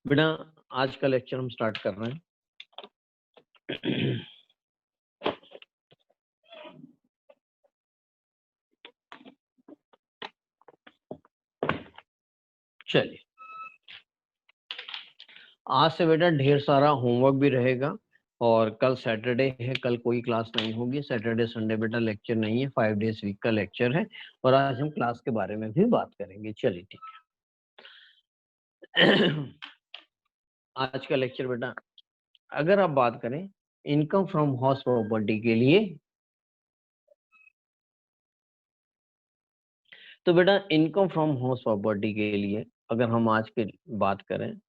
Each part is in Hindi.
बेटा आज का लेक्चर हम स्टार्ट कर रहे हैं। चलिए, आज से बेटा ढेर सारा होमवर्क भी रहेगा और कल सैटरडे है, कल कोई क्लास नहीं होगी। सैटरडे संडे बेटा लेक्चर नहीं है, 5 डेज वीक का लेक्चर है और आज हम क्लास के बारे में भी बात करेंगे। चलिए ठीक है। आज का लेक्चर बेटा अगर आप बात करें इनकम फ्रॉम हाउस प्रॉपर्टी के लिए, तो बेटा इनकम फ्रॉम हाउस प्रॉपर्टी के लिए अगर हम आज की बात करें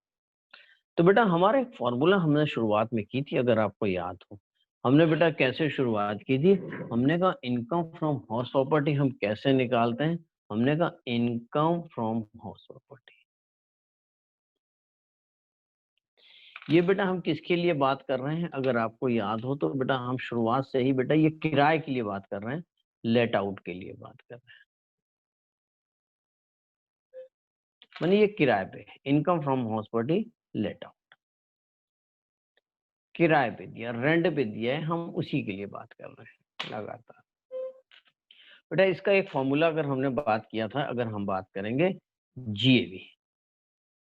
तो बेटा हमारा एक फॉर्मूला हमने शुरुआत में की थी, अगर आपको याद हो। हमने बेटा कैसे शुरुआत की थी? हमने कहा इनकम फ्रॉम हाउस प्रॉपर्टी हम कैसे निकालते हैं। हमने कहा इनकम फ्रॉम हाउस प्रॉपर्टी, ये बेटा हम किसके लिए बात कर रहे हैं अगर आपको याद हो तो बेटा हम शुरुआत से ही बेटा ये किराए के लिए बात कर रहे हैं, लेट आउट के लिए बात कर रहे हैं। माने ये किराए पे, income from house property let out, किराए पे दिया, रेंट पे दिया है, हम उसी के लिए बात कर रहे हैं लगातार। बेटा इसका एक फॉर्मूला अगर हमने बात किया था, अगर हम बात करेंगे जीएवी,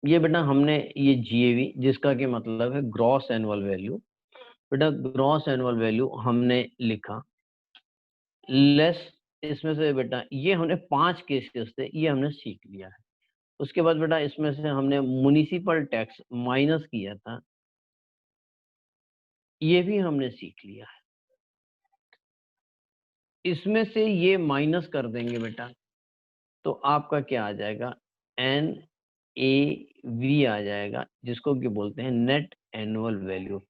ये बेटा हमने ये जीएवी जिसका कि मतलब है ग्रॉस एनुअल वैल्यू, बेटा ग्रॉस एनुअल वैल्यू हमने लिखा लेस, इसमें से बेटा ये हमने 5 केसेस थे, ये हमने सीख लिया है। उसके बाद बेटा इसमें से हमने म्युनिसिपल टैक्स माइनस किया था, ये भी हमने सीख लिया है। इसमें से ये माइनस कर देंगे बेटा तो आपका क्या आ जाएगा, एन ए वी आ जाएगा, जिसको कि बोलते हैं नेट एनुअल वैल्यू।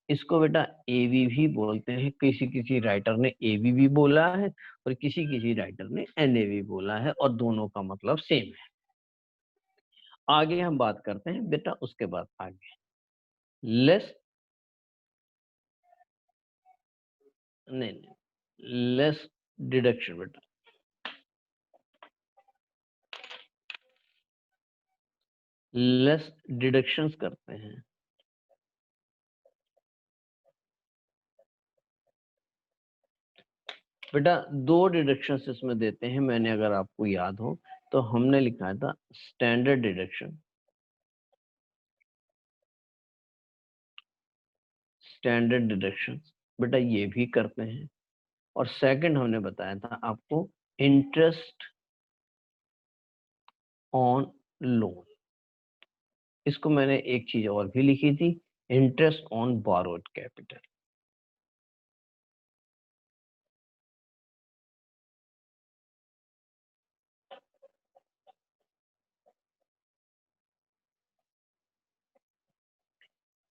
इसको बेटा एवी भी बोलते हैं, किसी किसी राइटर ने एवी भी बोला है और किसी किसी राइटर ने एनएवी बोला है, और दोनों का मतलब सेम है। आगे हम बात करते हैं बेटा, उसके बाद आगे लेस, नहीं लेस डिडक्शन बेटा, लेस डिडक्शंस करते हैं। बेटा 2 डिडक्शंस इसमें देते हैं, मैंने अगर आपको याद हो तो हमने लिखा था स्टैंडर्ड डिडक्शन, स्टैंडर्ड डिडक्शन बेटा ये भी करते हैं, और सेकंड हमने बताया था आपको इंटरेस्ट ऑन लोन। इसको मैंने एक चीज और भी लिखी थी, इंटरेस्ट ऑन बोरोड कैपिटल।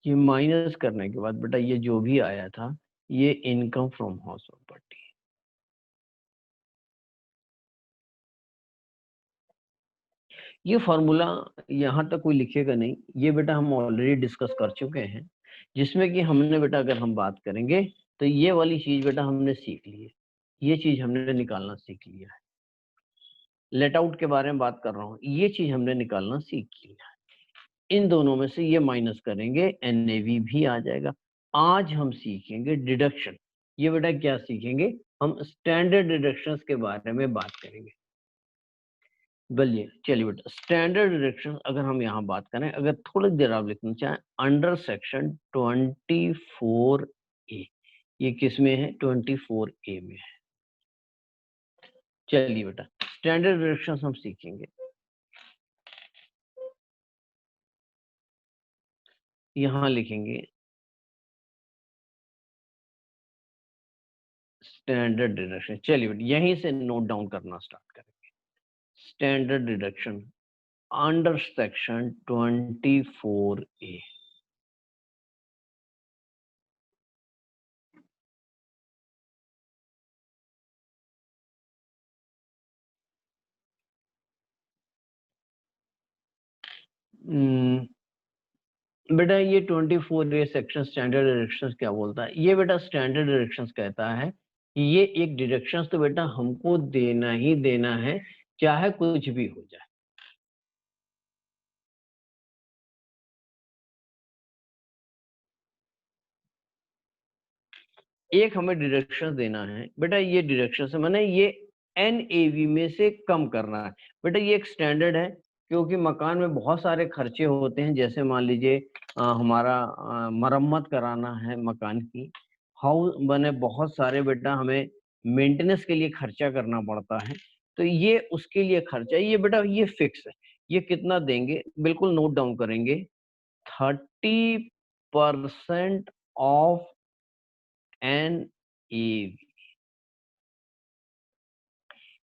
ये माइनस करने के बाद बेटा ये जो भी आया था ये इनकम फ्रॉम हाउस प्रॉपर्टी। ये फॉर्मूला यहाँ तक कोई लिखेगा नहीं, ये बेटा हम ऑलरेडी डिस्कस कर चुके हैं, जिसमें कि हमने बेटा अगर हम बात करेंगे तो ये वाली चीज बेटा हमने सीख ली है, ये चीज हमने निकालना सीख लिया है। लेट आउट के बारे में बात कर रहा हूँ, ये चीज हमने निकालना सीख लिया है। इन दोनों में से ये माइनस करेंगे, एनएवी भी आ जाएगा। आज हम सीखेंगे डिडक्शन, ये बेटा क्या सीखेंगे, हम स्टैंडर्ड डिडक्शंस के बारे में बात करेंगे। बोलिए, चलिए बेटा स्टैंडर्ड डिडक्शन अगर हम यहाँ बात करें, अगर थोड़ी देर आप लिखना चाहें, अंडर सेक्शन 24A, ये किस में है, 24A में है। चलिए बेटा स्टैंडर्ड डिडक्शन हम सीखेंगे, यहाँ लिखेंगे स्टैंडर्ड डिडक्शन। चलिए बेटा यहीं से नोट डाउन करना स्टार्ट करेंगे। Standard deduction under section 24A। बेटा ये 24A सेक्शन स्टैंडर्ड डिडक्शंस क्या बोलता है, ये बेटा स्टैंडर्ड डिडक्शंस कहता है कि ये एक डिडक्शंस तो बेटा हमको देना ही देना है, चाहे कुछ भी हो जाए। एक हमें डिडक्शन देना है बेटा, ये डिडक्शन से मैंने ये NAV में से कम करना है बेटा। ये एक स्टैंडर्ड है, क्योंकि मकान में बहुत सारे खर्चे होते हैं, जैसे मान लीजिए हमारा मरम्मत कराना है मकान की, हाउस बने बहुत सारे बेटा हमें मेंटेनेंस के लिए खर्चा करना पड़ता है, तो ये उसके लिए खर्चा, ये बेटा ये फिक्स है। ये कितना देंगे, बिल्कुल नोट डाउन करेंगे, 30% ऑफ NAV,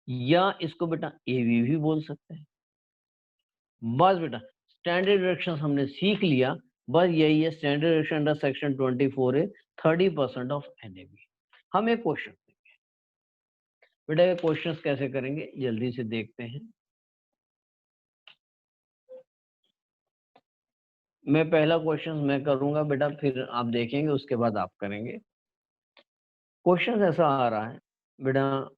या इसको बेटा AV भी बोल सकते हैं। बस बेटा स्टैंडर्ड डिडक्शन हमने सीख लिया, बस यही है स्टैंडर्ड डिडक्शन अंडर सेक्शन 24 है 30% ऑफ NAV। हम एक क्वेश्चन बेटा, ये क्वेश्चन कैसे करेंगे जल्दी से देखते हैं। मैं पहला क्वेश्चन मैं करूंगा बेटा, फिर आप देखेंगे, उसके बाद आप करेंगे। क्वेश्चन ऐसा आ रहा है बेटा,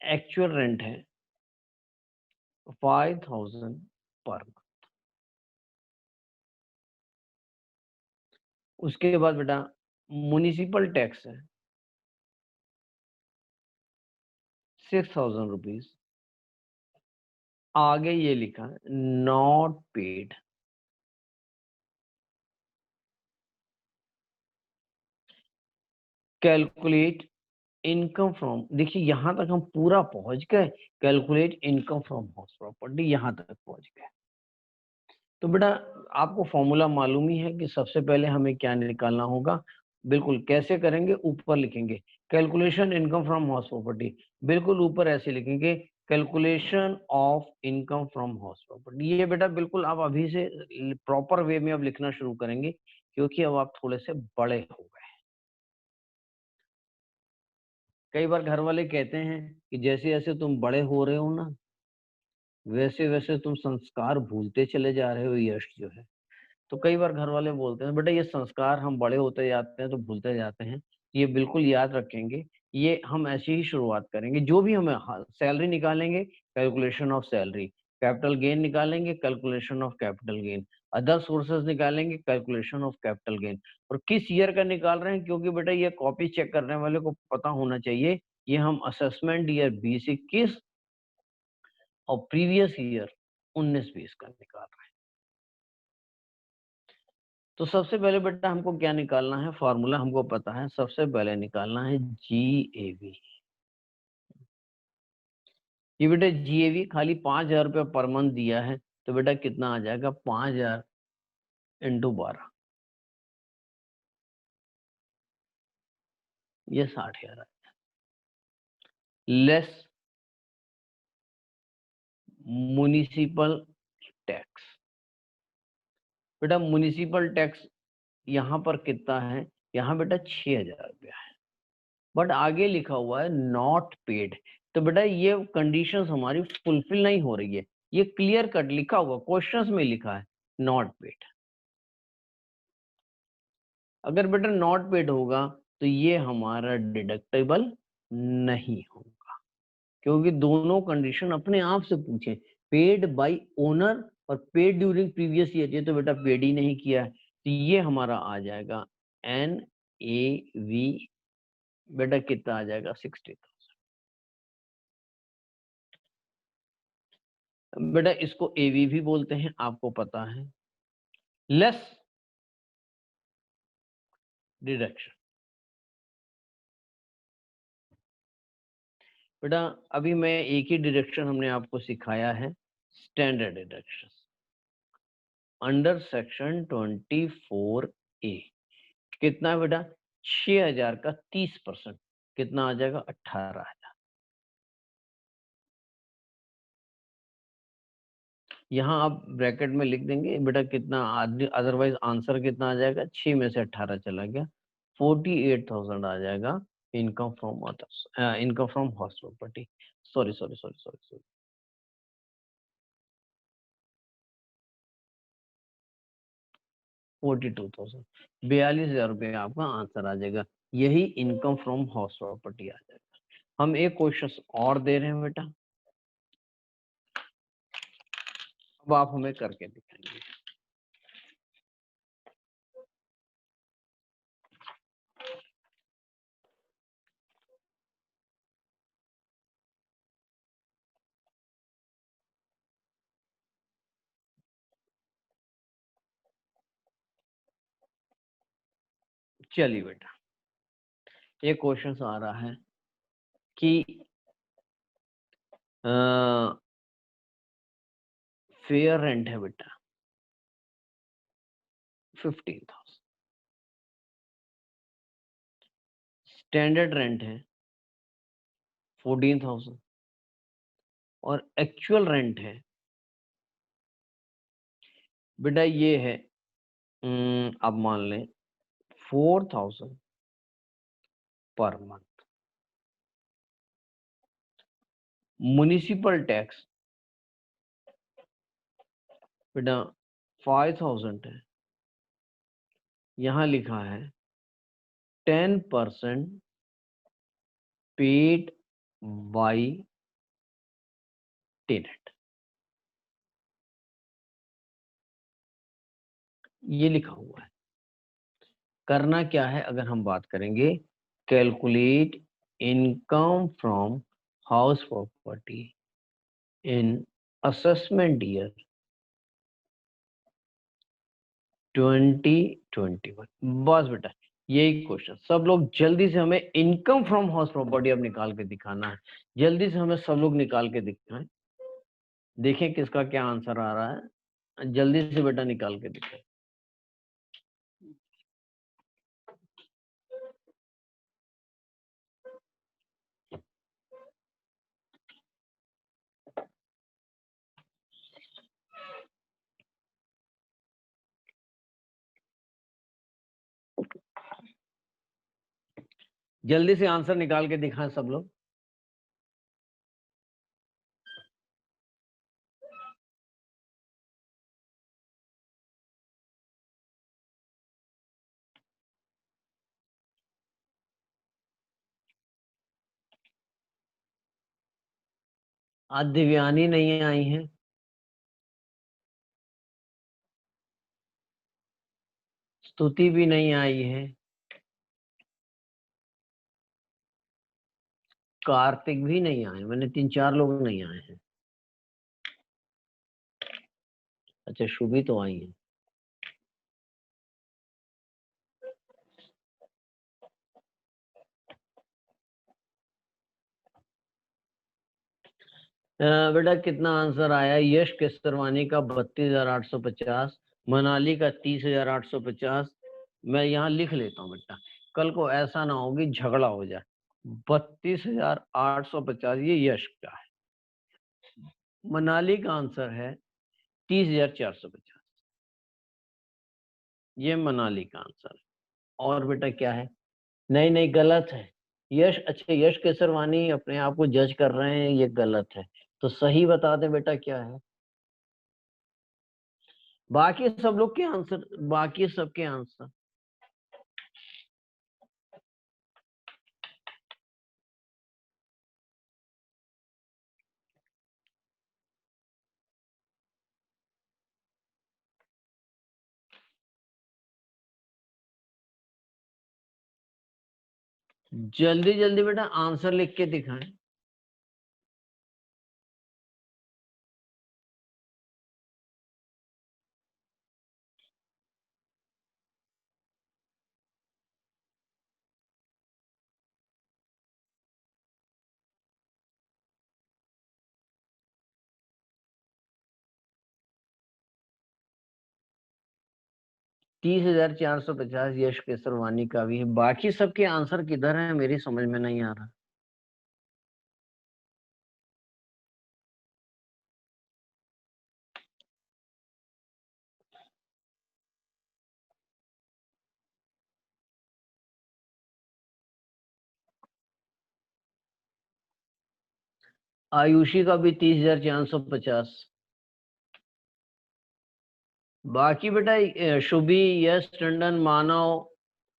एक्चुअल रेंट है 5000 पर, उसके बाद बेटा म्युनिसिपल टैक्स है 6000 रुपीज, आगे ये लिखा है not paid. Calculate income from, देखिए यहां तक हम पूरा पहुंच गए, calculate income from house property यहां तक पहुंच गए। तो बेटा आपको फॉर्मूला मालूम ही है कि सबसे पहले हमें क्या निकालना होगा। बिल्कुल कैसे करेंगे, ऊपर लिखेंगे calculation income from house property, बिल्कुल ऊपर ऐसे लिखेंगे calculation of income from house property. ये बेटा बिल्कुल आप अभी से प्रॉपर वे में अब लिखना शुरू करेंगे, क्योंकि अब आप थोड़े से बड़े हो गए। कई बार घर वाले कहते हैं कि जैसे जैसे तुम बड़े हो रहे हो ना, वैसे वैसे तुम संस्कार भूलते चले जा रहे हो, यश जो है। तो कई बार घर वाले बोलते हैं बेटा ये संस्कार हम बड़े होते जाते हैं तो भूलते जाते हैं, ये बिल्कुल याद रखेंगे। ये हम ऐसी ही शुरुआत करेंगे, जो भी हमें सैलरी निकालेंगे calculation of salary, capital gain निकालेंगे calculation of capital gain, other sources निकालेंगे कैलकुलेशन ऑफ कैपिटल गेन। और किस ईयर का निकाल रहे हैं, क्योंकि बेटा ये कॉपी चेक करने वाले को पता होना चाहिए, ये हम असेसमेंट ईयर 2021 और प्रीवियस ईयर 19-20 का निकाल रहे हैं। तो सबसे पहले बेटा हमको क्या निकालना है, फॉर्मूला हमको पता है, सबसे पहले निकालना है GAV। ये बेटा GAV खाली 5000 रुपये पर मंथ दिया है, तो बेटा कितना आ जाएगा 5000 इंटू 12, ये 60,000 लेस म्युनिसिपल टैक्स। बेटा म्युनिसिपल टैक्स यहाँ पर कितना है, यहाँ बेटा 6000 रुपया है, बट आगे लिखा हुआ है नॉट पेड। तो बेटा ये कंडीशंस हमारी फुलफिल नहीं हो रही है, ये क्लियर कट लिखा हुआ क्वेश्चंस में लिखा है नॉट पेड। अगर बेटा नॉट पेड होगा तो ये हमारा डिडक्टेबल नहीं होगा, क्योंकि दोनों कंडीशन अपने आप से पूछे, पेड बाय ओनर और पेड ड्यूरिंग प्रीवियस ईयर, ये तो बेटा पेड ही नहीं किया है, तो ये हमारा आ जाएगा NAV, बेटा कितना आ जाएगा 60,000। बेटा इसको AV भी बोलते हैं, आपको पता है, लेस डिडक्शन। बेटा अभी मैं एक ही डिडक्शन हमने आपको सिखाया है, standard deduction under section 24A। कितना है बेटा 6000 का 30% कितना आ जाएगा 18,000। यहाँ आप ब्रैकेट में लिख देंगे बेटा कितना, अदरवाइज आंसर कितना आ जाएगा, 6 में से 18 चला गया, 48,000 आ जाएगा income from others, income from house property. Sorry sorry sorry sorry sorry, 42,000, 42,000 रुपये आपका आंसर आ जाएगा, यही इनकम फ्रॉम हाउस प्रॉपर्टी आ जाएगा। हम एक क्वेश्चन और दे रहे हैं बेटा, अब आप हमें करके दिखाएंगे। चलिए बेटा, ये क्वेश्चन आ रहा है कि फेयर रेंट है बेटा 15,000, स्टैंडर्ड रेंट है 14,000 और एक्चुअल रेंट है बेटा ये है आप मान लें 4,000 पर मंथ। म्युनिसिपल टैक्स बेटा 5,000 है, यहां लिखा है 10% पेड बाय टेनेंट, ये लिखा हुआ है। करना क्या है अगर हम बात करेंगे, calculate income from house property in assessment year 2021। बस बेटा यही क्वेश्चन, सब लोग जल्दी से हमें इनकम फ्रॉम हाउस प्रॉपर्टी अब निकाल के दिखाना है। जल्दी से हमें सब लोग निकाल के दिखाएं, देखें किसका क्या आंसर आ रहा है। जल्दी से बेटा निकाल के दिखाएं। जल्दी से आंसर निकाल के दिखाएं सब लोग। आज दिव्यानी नहीं आई है, स्तुति भी नहीं आई है, कार्तिक भी नहीं आए, मैंने 3-4 लोग नहीं आए हैं। अच्छा शुभी तो आई है। बेटा कितना आंसर आया? यश केसरवानी का 32,850, मनाली का 30,850। मैं यहाँ लिख लेता हूँ बेटा, कल को ऐसा ना हो कि झगड़ा हो जाए। 32,850 ये यश का है। मनाली का आंसर है 30,450, ये मनाली का आंसर है। और बेटा क्या है? नहीं नहीं गलत है। यश, अच्छा यश केसरवानी अपने आप को जज कर रहे हैं, ये गलत है। तो सही बता दें बेटा क्या है। बाकी सब लोग के आंसर, बाकी सबके आंसर। जल्दी जल्दी बेटा आंसर लिख के दिखाएं। तीस 30,450 यश केसरवानी का भी है। बाकी सबके आंसर किधर है मेरी समझ में नहीं आ रहा। आयुषी का भी 30,450। बाकी बेटा शुभी, यश टंडन, मानव,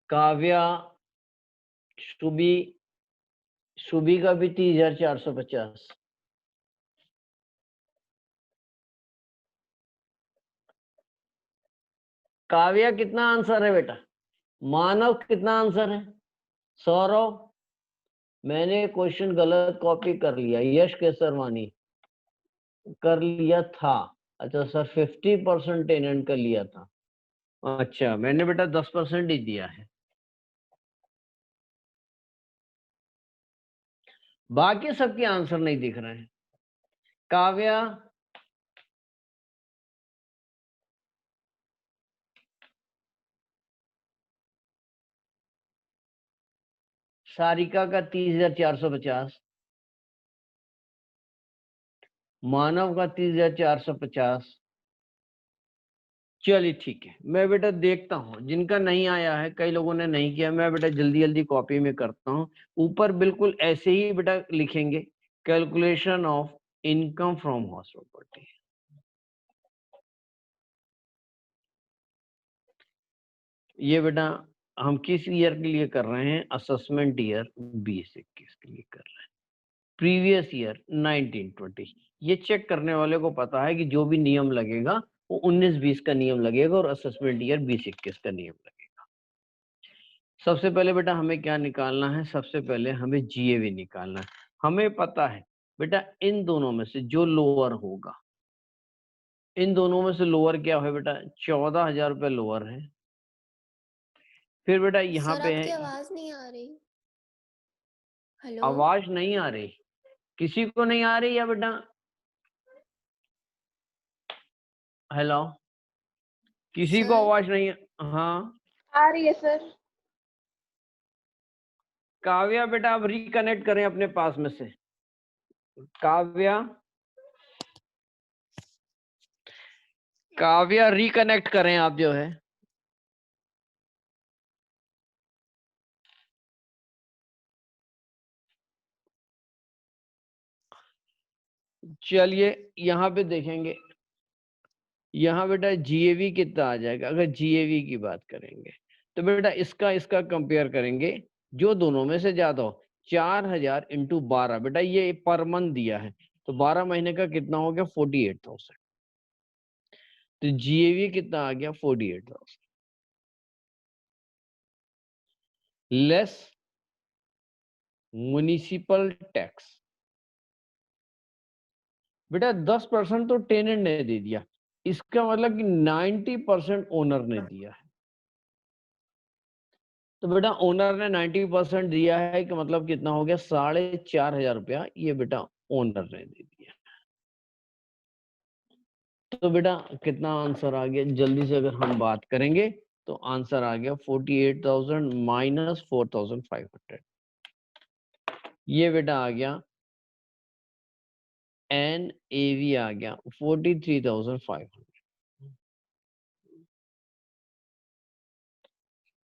काव्या, शुभी, शुभी का भी 30,450। काव्या कितना आंसर है बेटा? मानव कितना आंसर है? सौरव, मैंने क्वेश्चन गलत कॉपी कर लिया, यश केसरवानी कर लिया था। अच्छा सर 50% टेनेंट का लिया था। अच्छा मैंने बेटा 10% ही दिया है। बाकी सबके आंसर नहीं दिख रहे हैं। काव्या, सारिका का 30,450, मानव का 30,450। चलिए ठीक है, मैं बेटा देखता हूँ जिनका नहीं आया है, कई लोगों ने नहीं किया, मैं बेटा जल्दी जल्दी कॉपी में करता हूँ। ऊपर बिल्कुल ऐसे ही बेटा लिखेंगे, calculation of income from house property. ये बेटा हम किस ईयर के लिए कर रहे हैं? असेसमेंट ईयर 2021 के लिए कर रहे हैं। Previous year 1920। ये चेक करने वाले को पता है कि जो भी नियम लगेगा वो 19-20 का नियम लगेगा और असेसमेंट ईयर 20-21 का नियम लगेगा। सबसे पहले बेटा हमें क्या निकालना है? सबसे पहले हमें जीएवी निकालना है। हमें पता है बेटा इन दोनों में से जो लोअर होगा, इन दोनों में से लोअर क्या है बेटा? 14,000 रुपये लोअर है। फिर बेटा यहाँ सर पे आपकी है, आवाज नहीं आ रही। हेलो आवाज नहीं आ रही? किसी को नहीं आ रही है बेटा? हेलो, किसी को सर। आवाज नहीं? हाँ आ रही है सर। काव्या बेटा अब रिकनेक्ट करें अपने पास में से। काव्या, काव्या रिकनेक्ट करें आप जो है। चलिए यहाँ पे देखेंगे, यहाँ बेटा जीएवी कितना आ जाएगा अगर जीएवी की बात करेंगे तो बेटा इसका इसका कंपेयर करेंगे, जो दोनों में से ज्यादा हो। 4,000 इंटू 12 बेटा ये पर मंथ दिया है, तो 12 महीने का कितना हो गया? 48,000। तो जीएवी कितना आ गया? 48,000 लेस म्युनिसिपल टैक्स। बेटा 10% तो टेनेंट ने दे दिया, इसका मतलब कि 90% ओनर ने दिया है। तो बेटा ओनर ने 90% दिया है कि मतलब कितना हो गया? 4,500 रुपया ये बेटा ओनर ने दे दिया। तो बेटा कितना आंसर आ गया? जल्दी से अगर हम बात करेंगे तो आंसर आ गया 48,000 माइनस 4,500। ये बेटा आ गया NAV आ गया 43,500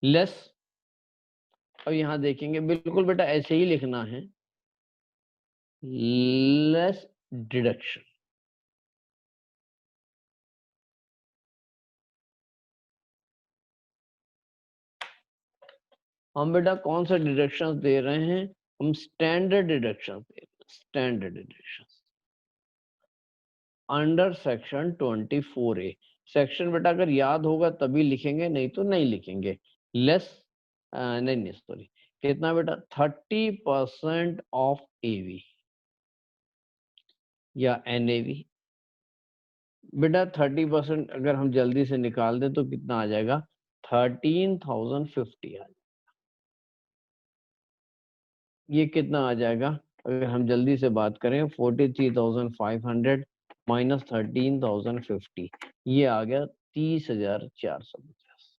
लेस। अब यहाँ देखेंगे बिल्कुल बेटा ऐसे ही लिखना है, लेस डिडक्शन। हम बेटा कौन सा डिडक्शन दे रहे हैं? हम स्टैंडर्ड डिडक्शन दे रहे हैं, standard deduction under section 24A। Section बेटा अगर याद होगा तभी लिखेंगे, नहीं तो नहीं लिखेंगे। लेस नहीं नहीं सॉरी, कितना बेटा? 30% ऑफ एवी या NAV। बेटा 30% अगर हम जल्दी से निकाल दें तो कितना आ जाएगा? 13,050 आ। ये कितना आ जाएगा अगर हम जल्दी से बात करें? 43,500 माइनस 13,050, ये आ गया 30,450।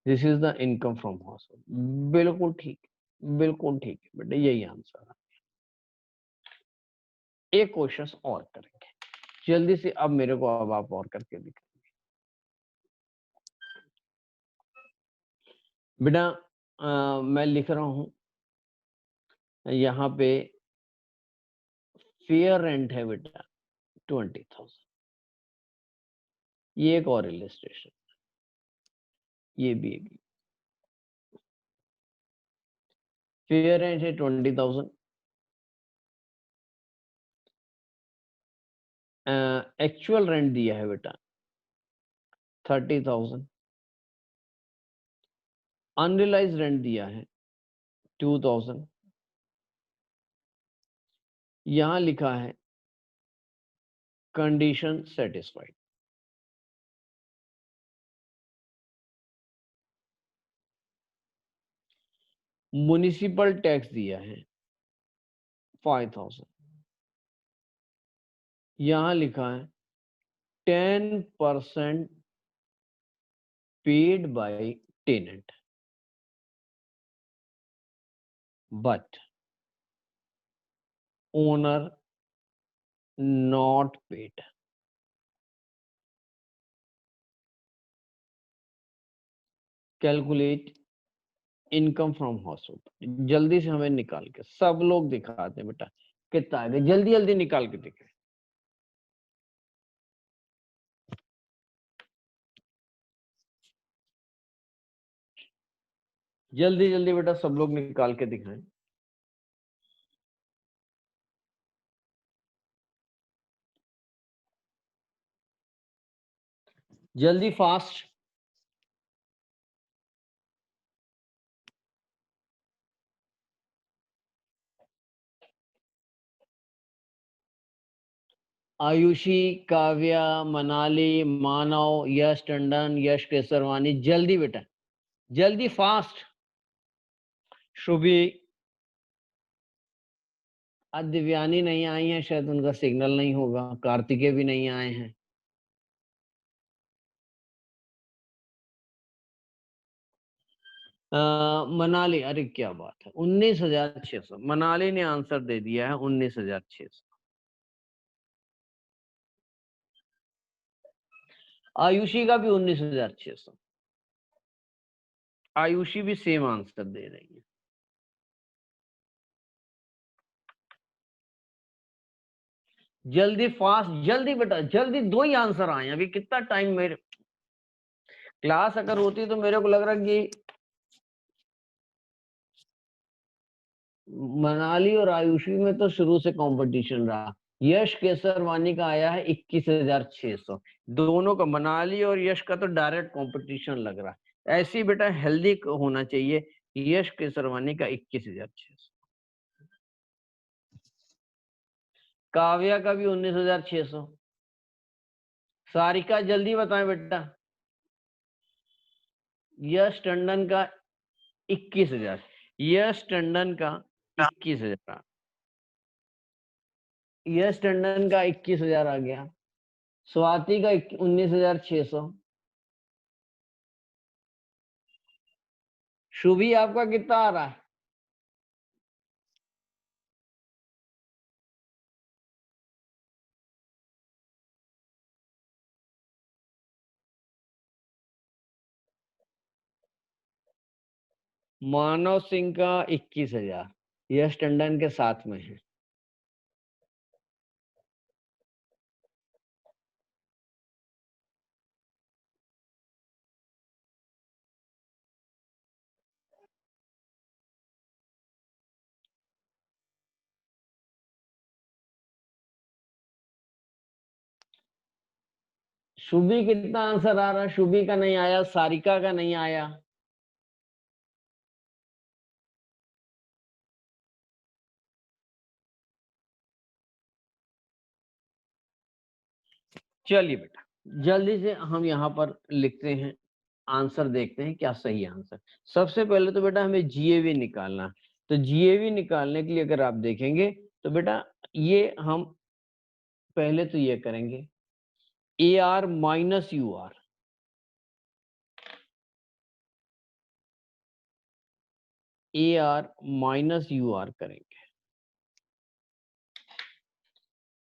This is the income from house hold. बिल्कुल ठीक, बिल्कुल ठीक है बेटा, यही आंसर है। एक क्वेश्चन और करेंगे जल्दी से, अब मेरे को अब आप और करके दिखाएंगे बेटा। मैं लिख रहा हूं यहाँ पे, फेयर रेंट है बेटा 20,000। ये एक और इलिस्ट्रेशन, ये भी एक फेयर रेंट है 20,000। एक्चुअल रेंट दिया है बेटा 30,000। अनरियलाइज रेंट दिया है 2,000। यहां लिखा है कंडीशन सेटिस्फाइड। म्युनिसिपल टैक्स दिया है 5000, यहां लिखा है 10% paid by tenant but owner not paid. Calculate income from house hold. जल्दी से हमें निकाल के सब लोग दिखाते हैं बेटा कितना आएगा, जल्दी जल्दी निकाल के दिखे। जल्दी जल्दी बेटा सब लोग निकाल के दिखाएं। जल्दी फास्ट। आयुषी, काव्या, मनाली, मानव, यश टंडन, यश केसरवानी, जल्दी बेटा जल्दी फास्ट। शुभी, आज दिव्यानी नहीं आई है, शायद उनका सिग्नल नहीं होगा। कार्तिकेय भी नहीं आए हैं। मनाली, अरे क्या बात है, 19,600। मनाली ने आंसर दे दिया है 19,600। आयुषी का भी 19,600। आयुषी भी सेम आंसर दे रही है। जल्दी फास्ट, जल्दी बेटा जल्दी, दो ही आंसर आए हैं। अभी कितना टाइम, मेरे क्लास अगर होती तो मेरे को लग रहा है कि मनाली और आयुषी में तो शुरू से कंपटीशन रहा। यश केसरवानी का आया है 21,600। दोनों का, मनाली और यश का तो डायरेक्ट कंपटीशन लग रहा है। ऐसी बेटा हेल्दी होना चाहिए। यश केसरवानी का 21,600। काव्या का भी 19,600। सारिका जल्दी बताएं बेटा। यश टंडन का 21,000। यश टंडन का 21,000। यश टंडन का 21,000 आ गया। स्वाति का 19,600। शुभी आपका कितना आ रहा है? मानव सिंह का 21,000, यश टंडन के साथ में है। शुभी कितना आंसर आ रहा है? शुभी का नहीं आया, सारिका का नहीं आया। चलिए बेटा जल्दी से हम यहाँ पर लिखते हैं, आंसर देखते हैं क्या सही आंसर। सबसे पहले तो बेटा हमें जीएवी निकालना। तो जीएवी निकालने के लिए अगर आप देखेंगे तो बेटा ये हम पहले तो ये करेंगे A R minus U R. A R minus U R करेंगे।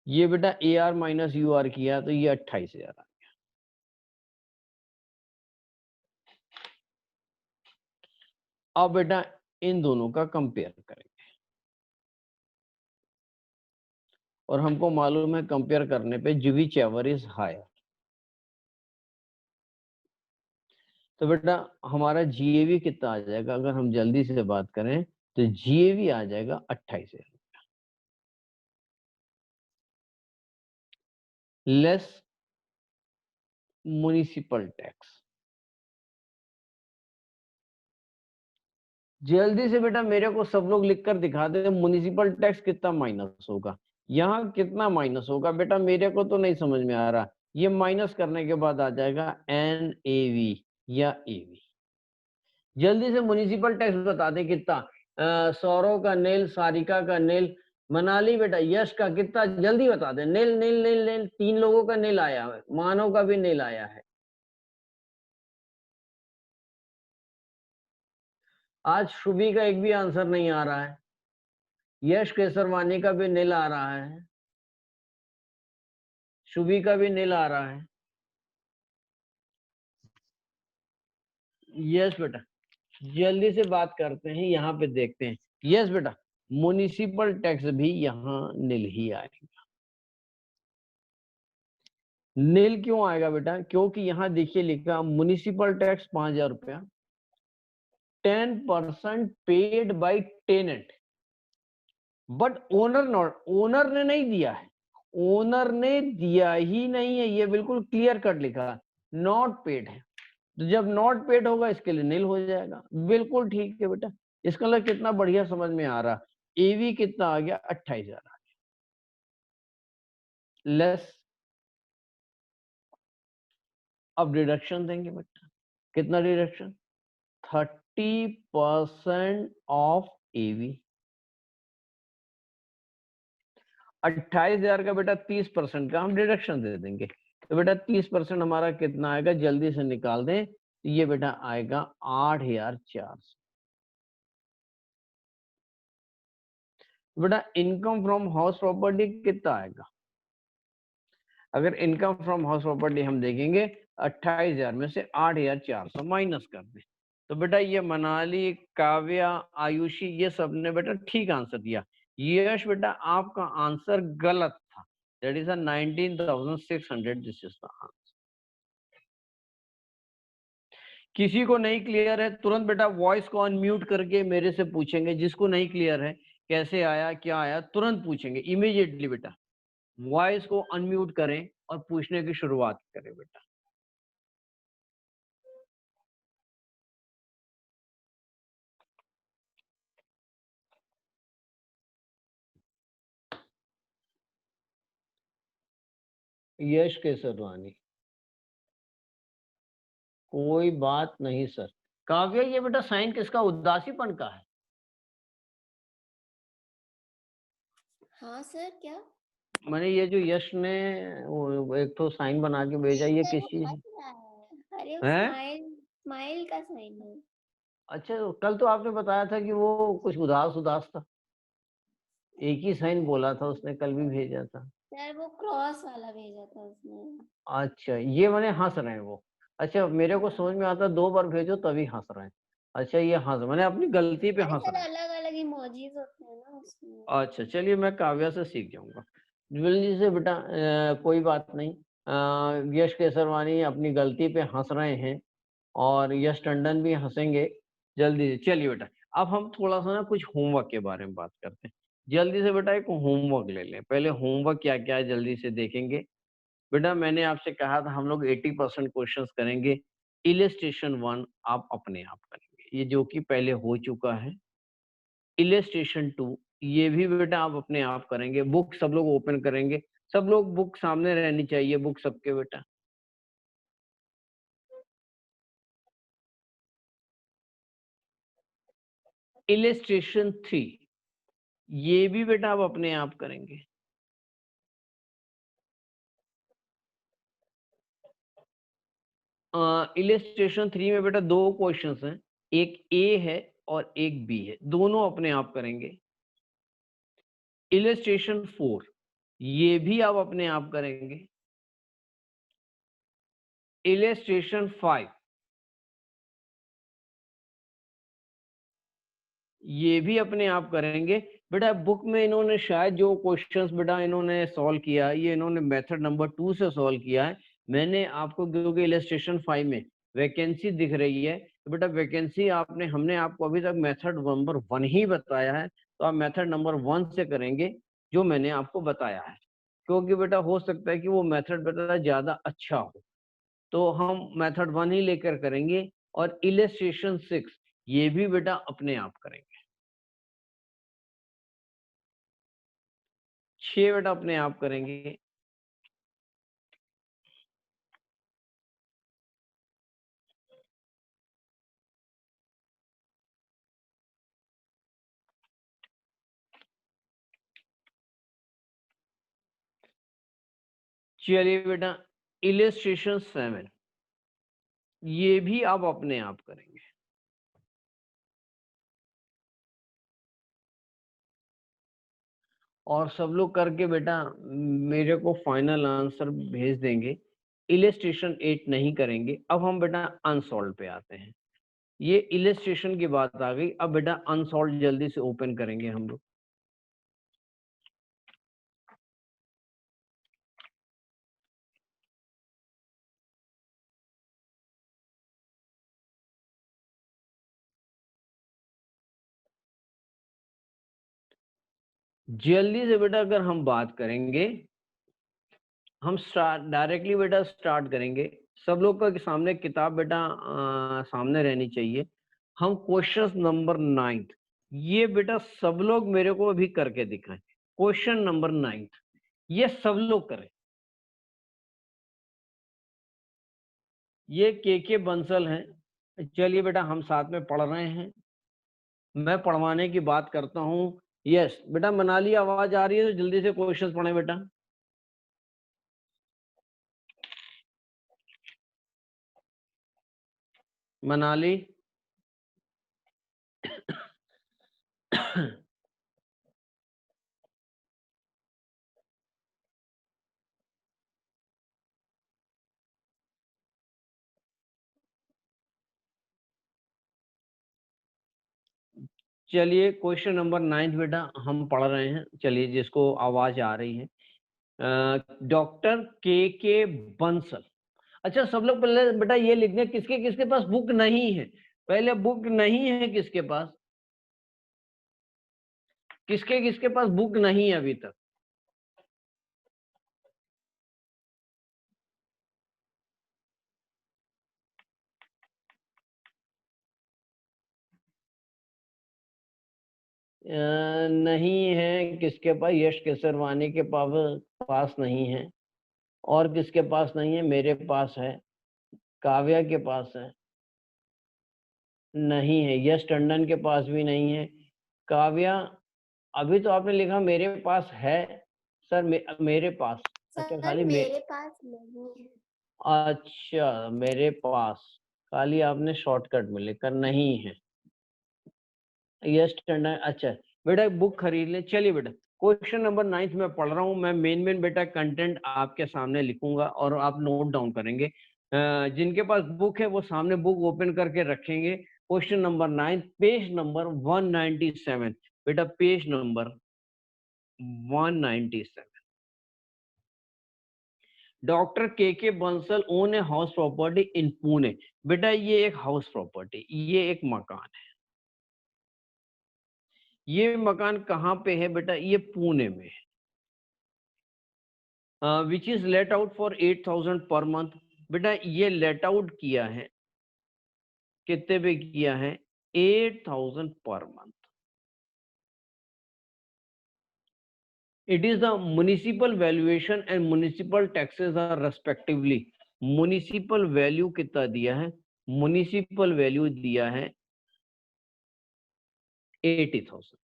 ये बेटा A R minus U R किया तो ये 28,000 आ गया। अब बेटा इन दोनों का कंपेयर करेंगे और हमको मालूम है कंपेयर करने पे जीवी चेवर इज हायर। तो बेटा हमारा जीएवी कितना आ जाएगा? अगर हम जल्दी से बात करें तो जीएवी आ जाएगा 28,000 लेस म्युनिसिपल टैक्स। जल्दी से बेटा मेरे को सब लोग लिखकर दिखा दे म्युनिसिपल टैक्स कितना माइनस होगा। यहाँ कितना माइनस होगा बेटा? मेरे को तो नहीं समझ में आ रहा। ये माइनस करने के बाद आ जाएगा एन ए वी या ए वी। जल्दी से म्युनिसिपल टैक्स बता दें कितना। सौरव का नील, सारिका का नील, मनाली बेटा यश का कितना, जल्दी बता दें। नील नील नील नील, 3 लोगों का नील आया है, मानव का भी नील आया है। आज शुभी का एक भी आंसर नहीं आ रहा है। यश केसरवानी का भी नील आ रहा है, शुभी का भी नील आ रहा है। यस बेटा, जल्दी से बात करते हैं, यहाँ पे देखते हैं। यस बेटा, म्युनिसिपल टैक्स भी यहाँ नील ही आएगा। नील क्यों आएगा बेटा? क्योंकि यहाँ देखिए लिखा म्युनिसिपल टैक्स 5,000 रुपया, 10% paid by tenant, but owner not, owner ने नहीं दिया है, ओनर ने दिया ही नहीं है, ये बिल्कुल क्लियर कट लिखा, नॉट पेड है। तो जब नॉट पेड होगा इसके लिए नील हो जाएगा। बिल्कुल ठीक है बेटा, इसका मतलब कितना बढ़िया समझ में आ रहा। एवी कितना आ गया? 28,000 आ गया, लेस। अब डिडक्शन देंगे बेटा, कितना डिडक्शन? 30% ऑफ एवी। 28,000 का बेटा 30% का हम डिडक्शन दे देंगे, तो बेटा 30% हमारा कितना आएगा? जल्दी से निकाल दें। ये बेटा आएगा 8,400। बेटा इनकम फ्रॉम हाउस प्रॉपर्टी कितना आएगा? अगर इनकम फ्रॉम हाउस प्रॉपर्टी हम देखेंगे 28,000 में से 8,400 माइनस कर दें, तो बेटा ये मनाली, काव्या, आयुषी, ये सब ने बेटा ठीक आंसर दिया। यश बेटा आपका आंसर गलत था, that is 19,600, this is the answer. किसी को नहीं क्लियर है तुरंत बेटा वॉइस को अनम्यूट करके मेरे से पूछेंगे, जिसको नहीं क्लियर है कैसे आया क्या आया तुरंत पूछेंगे इमीडिएटली। बेटा वॉइस को अनम्यूट करें और पूछने की शुरुआत करें बेटा। यश केसरवानी, कोई बात नहीं सर। काव्या ये बेटा साइन किसका? उदासीपन का है। हाँ सर, क्या? मैंने ये जो यश ने एक तो साइन बना के भेजा, ये सर किस वो चीज हंस रहा है, अरे वो है? स्माइल, स्माइल का साइन है। अच्छा, कल तो आपने बताया था कि वो कुछ उदास उदास था, एक ही साइन बोला था उसने, कल भी भेजा था। सर वो क्रॉस वाला भेजा था उसने। अच्छा, ये मैंने हंस रहे हैं वो। अच्छा, मेरे को समझ में आता 2 बार भेजो तभी हंस रहे हैं। अच्छा, ये हंस, मैंने अपनी गलती पे अरे हंस सर रहे हैं। अलग अलग इमोजीज होते हैं ना उसमें। अच्छा चलिए, मैं काव्या से सीख जाऊंगा जल्दी से बेटा। कोई बात नहीं। यश केसरवानी अपनी गलती पे हंस रहे हैं और यश टंडन भी हंसेंगे जल्दी से। चलिए बेटा, अब हम थोड़ा सा ना कुछ होमवर्क के बारे में बात करते हैं। जल्दी से बेटा एक होमवर्क ले लें। पहले होमवर्क क्या क्या है जल्दी से देखेंगे। बेटा मैंने आपसे कहा था हम लोग 80% क्वेश्चंस करेंगे। इलस्ट्रेशन 1 आप अपने आप करेंगे, ये जो कि पहले हो चुका है। इलस्ट्रेशन 2 ये भी बेटा आप अपने आप करेंगे। बुक सब लोग ओपन करेंगे, सब लोग बुक सामने रहनी चाहिए, बुक सबके बेटा। इलस्ट्रेशन 3 ये भी बेटा आप अपने आप करेंगे। इलस्ट्रेशन 3 में बेटा 2 क्वेश्चंस हैं, एक ए है और एक बी है, दोनों अपने आप करेंगे। इलस्ट्रेशन 4 ये भी आप अपने आप करेंगे। इलस्ट्रेशन 5 ये भी अपने आप करेंगे। बेटा बुक में इन्होंने शायद जो क्वेश्चंस बेटा इन्होंने सॉल्व किया है, ये इन्होंने मेथड नंबर 2 से सॉल्व किया है। मैंने आपको, क्योंकि इलस्ट्रेशन 5 में वैकेंसी दिख रही है, तो बेटा वैकेंसी आपने, हमने आपको अभी तक मेथड नंबर 1 ही बताया है, तो आप मेथड नंबर 1 से करेंगे जो मैंने आपको बताया है। क्योंकि बेटा हो सकता है कि वो मेथड बेटा ज्यादा अच्छा हो, तो हम मेथड 1 ही लेकर करेंगे। और इलस्ट्रेशन 6 ये भी बेटा अपने आप करेंगे। 6 बेटा अपने आप करेंगे। चलिए बेटा, इलस्ट्रेशन 7 ये भी आप अपने आप करेंगे। और सब लोग करके बेटा मेरे को फाइनल आंसर भेज देंगे। इलस्ट्रेशन 8 नहीं करेंगे। अब हम बेटा अनसॉल्व पे आते हैं। ये इलस्ट्रेशन की बात आ गई। अब बेटा अनसॉल्व जल्दी से ओपन करेंगे हम लोग। जल्दी से बेटा अगर हम बात करेंगे, हम स्टार्ट डायरेक्टली बेटा स्टार्ट करेंगे। सब लोग का सामने किताब बेटा सामने रहनी चाहिए। हम क्वेश्चन नंबर 9 ये बेटा सब लोग मेरे को अभी करके दिखाएं। क्वेश्चन नंबर 9 ये सब लोग करें। ये के बंसल हैं। चलिए बेटा हम साथ में पढ़ रहे हैं। मैं पढ़वाने की बात करता हूँ। यस बेटा मनाली आवाज आ रही है तो जल्दी से क्वेश्चंस पढ़ें बेटा। मनाली चलिए क्वेश्चन नंबर 9 बेटा हम पढ़ रहे हैं। चलिए जिसको आवाज आ रही है, डॉक्टर के बंसल। अच्छा सब लोग पहले बेटा ये लिखने किसके किसके पास बुक नहीं है। पहले बुक नहीं है किसके पास, किसके किसके पास बुक नहीं है अभी तक। नहीं है किसके पास, यश केसरवानी के पास नहीं है। और किसके पास नहीं है, मेरे पास है। काव्या के पास है, नहीं है। यश टंडन के पास भी नहीं है। काव्या अभी तो आपने लिखा मेरे पास है। सर मेरे पास। अच्छा सर खाली मेरे पास नहीं है। अच्छा मेरे पास खाली आपने शॉर्टकट में लिखा नहीं है। यस टंडन। अच्छा बेटा बुक खरीद ले। चलिए बेटा क्वेश्चन नंबर 9 में पढ़ रहा हूँ। मैं मेन बेटा कंटेंट आपके सामने लिखूंगा और आप नोट डाउन करेंगे। जिनके पास बुक है वो सामने बुक ओपन करके रखेंगे। क्वेश्चन नंबर 9 पेज नंबर 197 बेटा, पेज नंबर 197। डॉक्टर के Bansal own a house property in Pune. बेटा ये एक हाउस प्रॉपर्टी, ये एक मकान है। ये मकान कहाँ पे है बेटा, ये पुणे में है। Which is let out for 8,000 पर मंथ। बेटा ये लेट आउट किया है, कितने पे किया है, 8,000 पर month. It is the municipal valuation and municipal taxes are respectively. Municipal value कितना दिया है, म्युनिसिपल वैल्यू दिया है 80,000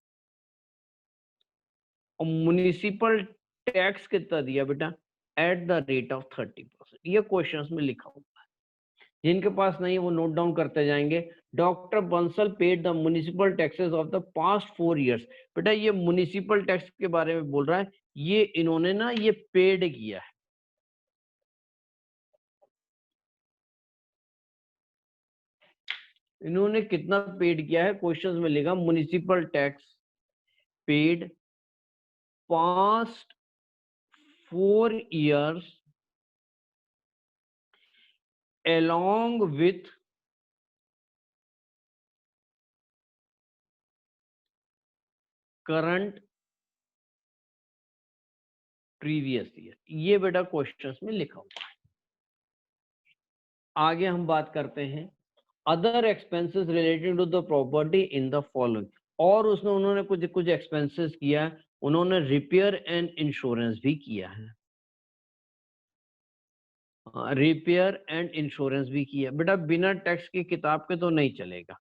और म्युनिसिपल टैक्स कितना दिया बेटा, एट द रेट ऑफ 30%। ये क्वेश्चंस में लिखा हुआ है। जिनके पास नहीं है वो नोट डाउन करते जाएंगे। Doctor Bansal paid the municipal taxes of the past 4 years। बेटा ये म्युनिसिपल टैक्स के बारे में बोल रहा है। ये इन्होंने ना ये पेड किया है। इन्होंने कितना पेड किया है, क्वेश्चंस में लिखा municipal tax paid past 4 years along with current previous year. ये बेटा क्वेश्चंस में लिखा हुआ है। आगे हम बात करते हैं other expenses related to the property in the following. और उसमें उन्होंने कुछ कुछ एक्सपेंसेस किया है। उन्होंने रिपेयर एंड इंश्योरेंस भी किया है। रिपेयर एंड इंश्योरेंस भी किया बेटा, बिना टैक्स की किताब के तो नहीं चलेगा।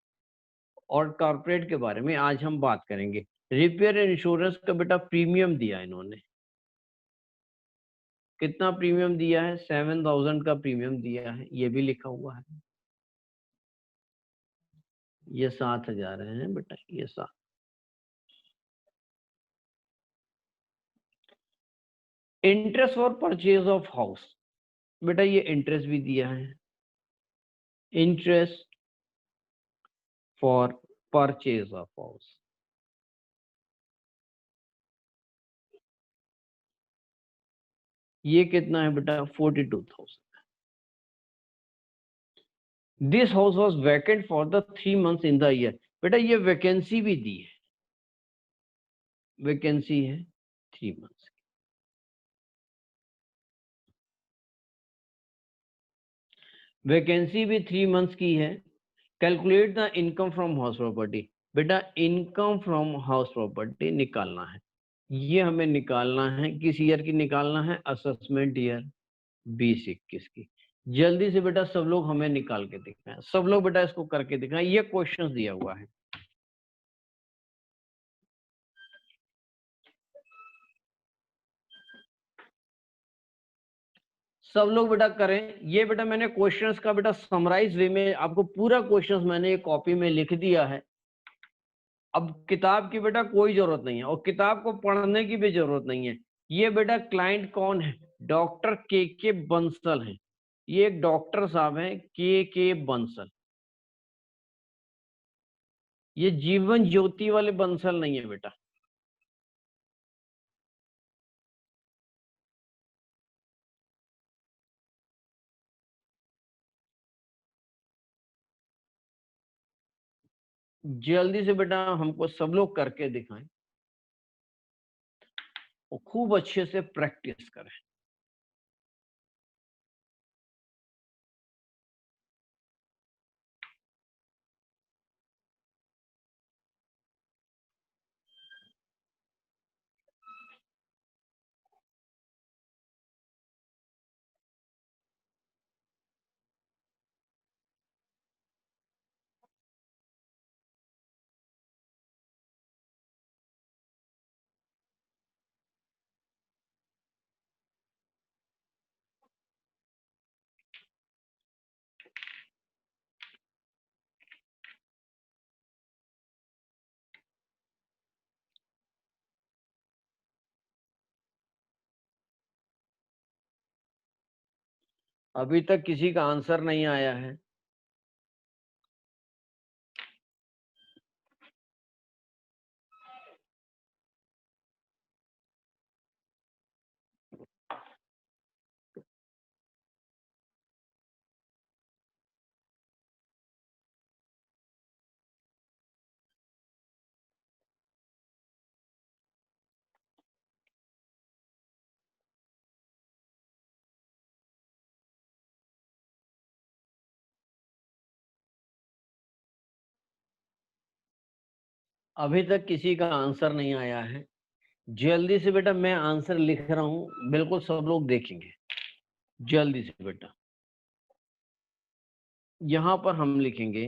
और कॉर्पोरेट के बारे में आज हम बात करेंगे। रिपेयर एंड इंश्योरेंस का बेटा प्रीमियम दिया इन्होंने। कितना प्रीमियम दिया है? 7000 का प्रीमियम दिया है, ये भी लिखा हुआ है। ये 7000 है बेटा, ये 7। Interest for purchase of house, बेटा ये इंटरेस्ट भी दिया है। Interest for purchase of house, ये कितना है बेटा? 42,000। This house was vacant for the 3 months in the year, बेटा ये वैकेंसी भी दी है, वैकेंसी है 3 months। वैकेंसी भी 3 months की है। Calculate the income from house property, बेटा इनकम फ्रॉम हाउस प्रॉपर्टी निकालना है। ये हमें निकालना है, किस ईयर की निकालना है? असेसमेंट ईयर 2021 की। जल्दी से बेटा सब लोग हमें निकाल के दिखाएं, सब लोग बेटा इसको करके दिखाएं, ये क्वेश्चंस दिया हुआ है। सब लोग बेटा करें। ये बेटा मैंने क्वेश्चंस का बेटा समराइज वे में आपको पूरा क्वेश्चंस मैंने एक कॉपी में लिख दिया है। अब किताब की बेटा कोई जरूरत नहीं है, और किताब को पढ़ने की भी जरूरत नहीं है। ये बेटा क्लाइंट कौन है? डॉक्टर के बंसल हैं। ये एक डॉक्टर साहब हैं, के बंसल। ये जीवन ज्योति वाले बंसल नहीं है बेटा। जल्दी से बेटा हमको सब लोग करके दिखाएं और खूब अच्छे से प्रैक्टिस करें। अभी तक किसी का आंसर नहीं आया है। अभी तक किसी का आंसर नहीं आया है। जल्दी से बेटा मैं आंसर लिख रहा हूं, बिल्कुल सब लोग देखेंगे। जल्दी से बेटा यहां पर हम लिखेंगे